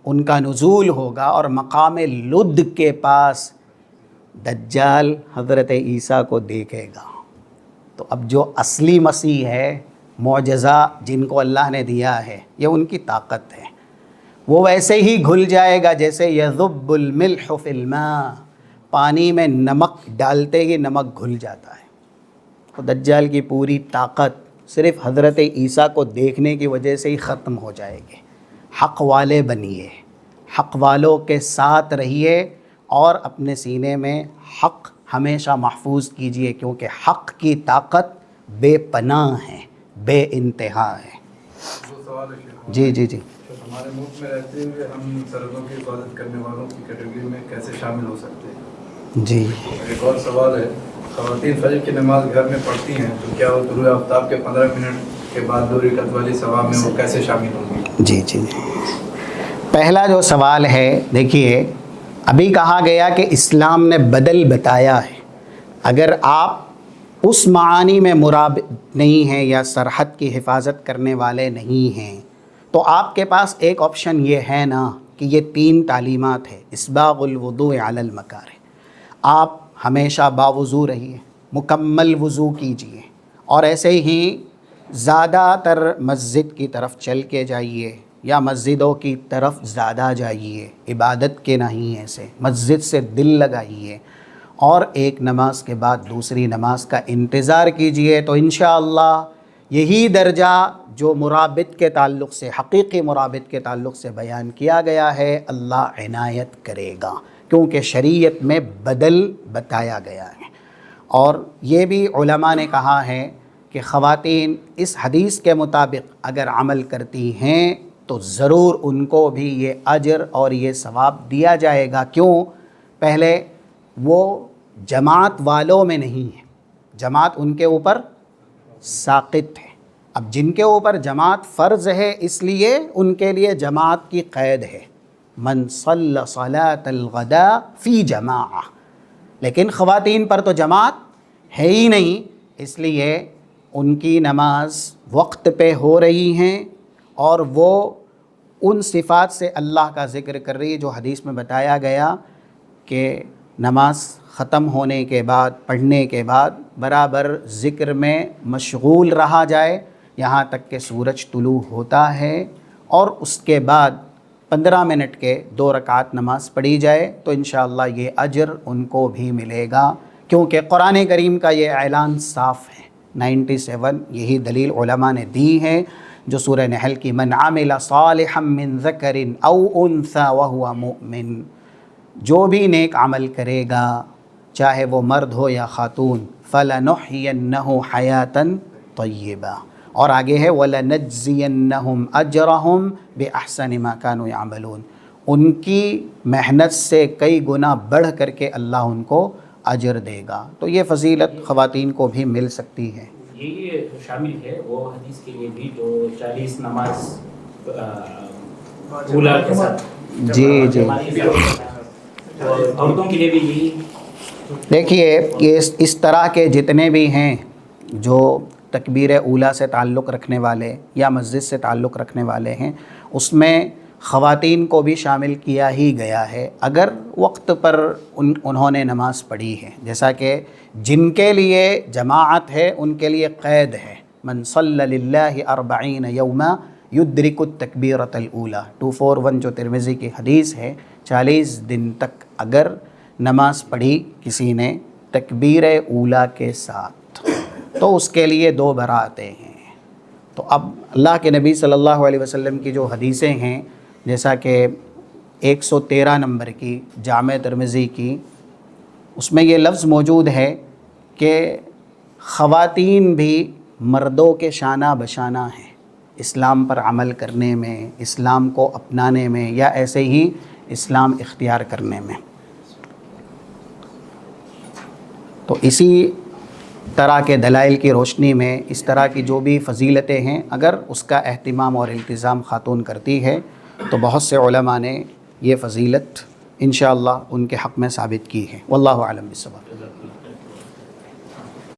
ان کا نزول ہوگا اور مقام لد کے پاس دجال حضرت عیسیٰ کو دیکھے گا. تو اب جو اصلی مسیح ہے، معجزہ جن کو اللہ نے دیا ہے، یہ ان کی طاقت ہے. وہ ویسے ہی گھل جائے گا جیسے یذب الملح فی الماء، پانی میں نمک ڈالتے ہی نمک گھل جاتا ہے. تو دجال کی پوری طاقت صرف حضرت عیسیٰ کو دیکھنے کی وجہ سے ہی ختم ہو جائے گی. حق والے بنیے، حق والوں کے ساتھ رہیے، اور اپنے سینے میں حق ہمیشہ محفوظ کیجئے، کیونکہ حق کی طاقت بے پناہ ہے، بے انتہا ہے. جی جی جی. ہمارے ملک میں رہتے ہوئے ہم سرحدوں کی حفاظت کرنے والوں کی کیٹیگری میں کیسے شامل ہو سکتے ہیں؟ جی ایک اور سوال ہے، خواتین فجر کی نماز گھر میں پڑھتی ہیں تو کیا وہ طلوع آفتاب کے 15 منٹ کے بعد 2 رکعت والی ثواب میں وہ کیسے شامل ہوں گی؟ جی جی. پہلا جو سوال ہے، دیکھیے ابھی کہا گیا کہ اسلام نے بدل بتایا ہے. اگر آپ اس معنی میں مرابط نہیں ہیں یا سرحد کی حفاظت کرنے والے نہیں ہیں تو آپ کے پاس ایک آپشن یہ ہے نا کہ یہ 3 تعلیمات ہے. اسباغ الوضوء علی المکارہ، آپ ہمیشہ باوضو رہیے، مکمل وضو کیجئے، اور ایسے ہی زیادہ تر مسجد کی طرف چل کے جائیے یا مسجدوں کی طرف زیادہ جائیے، عبادت کے نہیں ایسے، مسجد سے دل لگائیے، اور ایک نماز کے بعد دوسری نماز کا انتظار کیجئے. تو انشاءاللہ یہی درجہ جو مرابط کے تعلق سے، حقیقی مرابط کے تعلق سے بیان کیا گیا ہے، اللہ عنایت کرے گا، کیونکہ شریعت میں بدل بتایا گیا ہے. اور یہ بھی علماء نے کہا ہے کہ خواتین اس حدیث کے مطابق اگر عمل کرتی ہیں تو ضرور ان کو بھی یہ اجر اور یہ ثواب دیا جائے گا. کیوں؟ پہلے وہ جماعت والوں میں نہیں ہے، جماعت ان کے اوپر ساقط ہے. اب جن کے اوپر جماعت فرض ہے اس لیے ان کے لیے جماعت کی قید ہے، من صلی صلاۃ الغداء فی جماعہ، لیکن خواتین پر تو جماعت ہے ہی نہیں، اس لیے ان کی نماز وقت پہ ہو رہی ہیں اور وہ ان صفات سے اللہ کا ذکر کر رہی ہے جو حدیث میں بتایا گیا کہ نماز ختم ہونے کے بعد، پڑھنے کے بعد برابر ذکر میں مشغول رہا جائے یہاں تک کہ سورج طلوع ہوتا ہے، اور اس کے بعد 15 منٹ کے 2 رکعت نماز پڑھی جائے تو انشاءاللہ یہ اجر ان کو بھی ملے گا، کیونکہ قرآن کریم کا یہ اعلان صاف ہے۔ 97 یہی دلیل علماء نے دی ہے جو سورہ نحل کی من عمل صالحا من ذکر او انثی وہو مؤمن، جو بھی نیک عمل کرے گا چاہے وہ مرد ہو یا خاتون، فَلَنُحْيِيَنَّهُ حَيَاةً طَيِّبَةً، اور آگے ہے وَلَنَجْزِيَنَّهُمْ أَجْرَهُمْ بِأَحْسَنِ مَا كَانُوا يَعْمَلُونَ، ان کی محنت سے کئی گنا بڑھ کر کے اللہ ان کو اجر دے گا۔ تو یہ فضیلت خواتین کو بھی مل سکتی ہے۔ یہ شامل ہے وہ حدیث کے لیے بھی جو 40 نماز اولا کے ساتھ جی جی، عورتوں کے لیے بھی یہی۔ دیکھیے یہ اس طرح کے جتنے بھی ہیں جو تکبیر اولا سے تعلق رکھنے والے یا مسجد سے تعلق رکھنے والے ہیں، اس میں خواتین کو بھی شامل کیا ہی گیا ہے اگر وقت پر انہوں نے نماز پڑھی ہے، جیسا کہ جن کے لیے جماعت ہے ان کے لیے قید ہے، من صلی للہ 40 یوما یدرک التکبیرۃ الاولی 241 جو ترمذی کی حدیث ہے، 40 دن تک اگر نماز پڑھی کسی نے تکبیر اولا کے ساتھ تو اس کے لیے 2 براتیں ہیں۔ تو اب اللہ کے نبی صلی اللہ علیہ وسلم کی جو حدیثیں ہیں، جیسا کہ 113 نمبر کی جامع ترمذی کی، اس میں یہ لفظ موجود ہے کہ خواتین بھی مردوں کے شانہ بشانہ ہیں اسلام پر عمل کرنے میں، اسلام کو اپنانے میں یا ایسے ہی اسلام اختیار کرنے میں۔ تو اسی طرح کے دلائل کی روشنی میں اس طرح کی جو بھی فضیلتیں ہیں اگر اس کا اہتمام اور التزام خاتون کرتی ہے تو بہت سے علماء نے یہ فضیلت انشاءاللہ ان کے حق میں ثابت کی ہے۔ واللہ اعلم بالصواب۔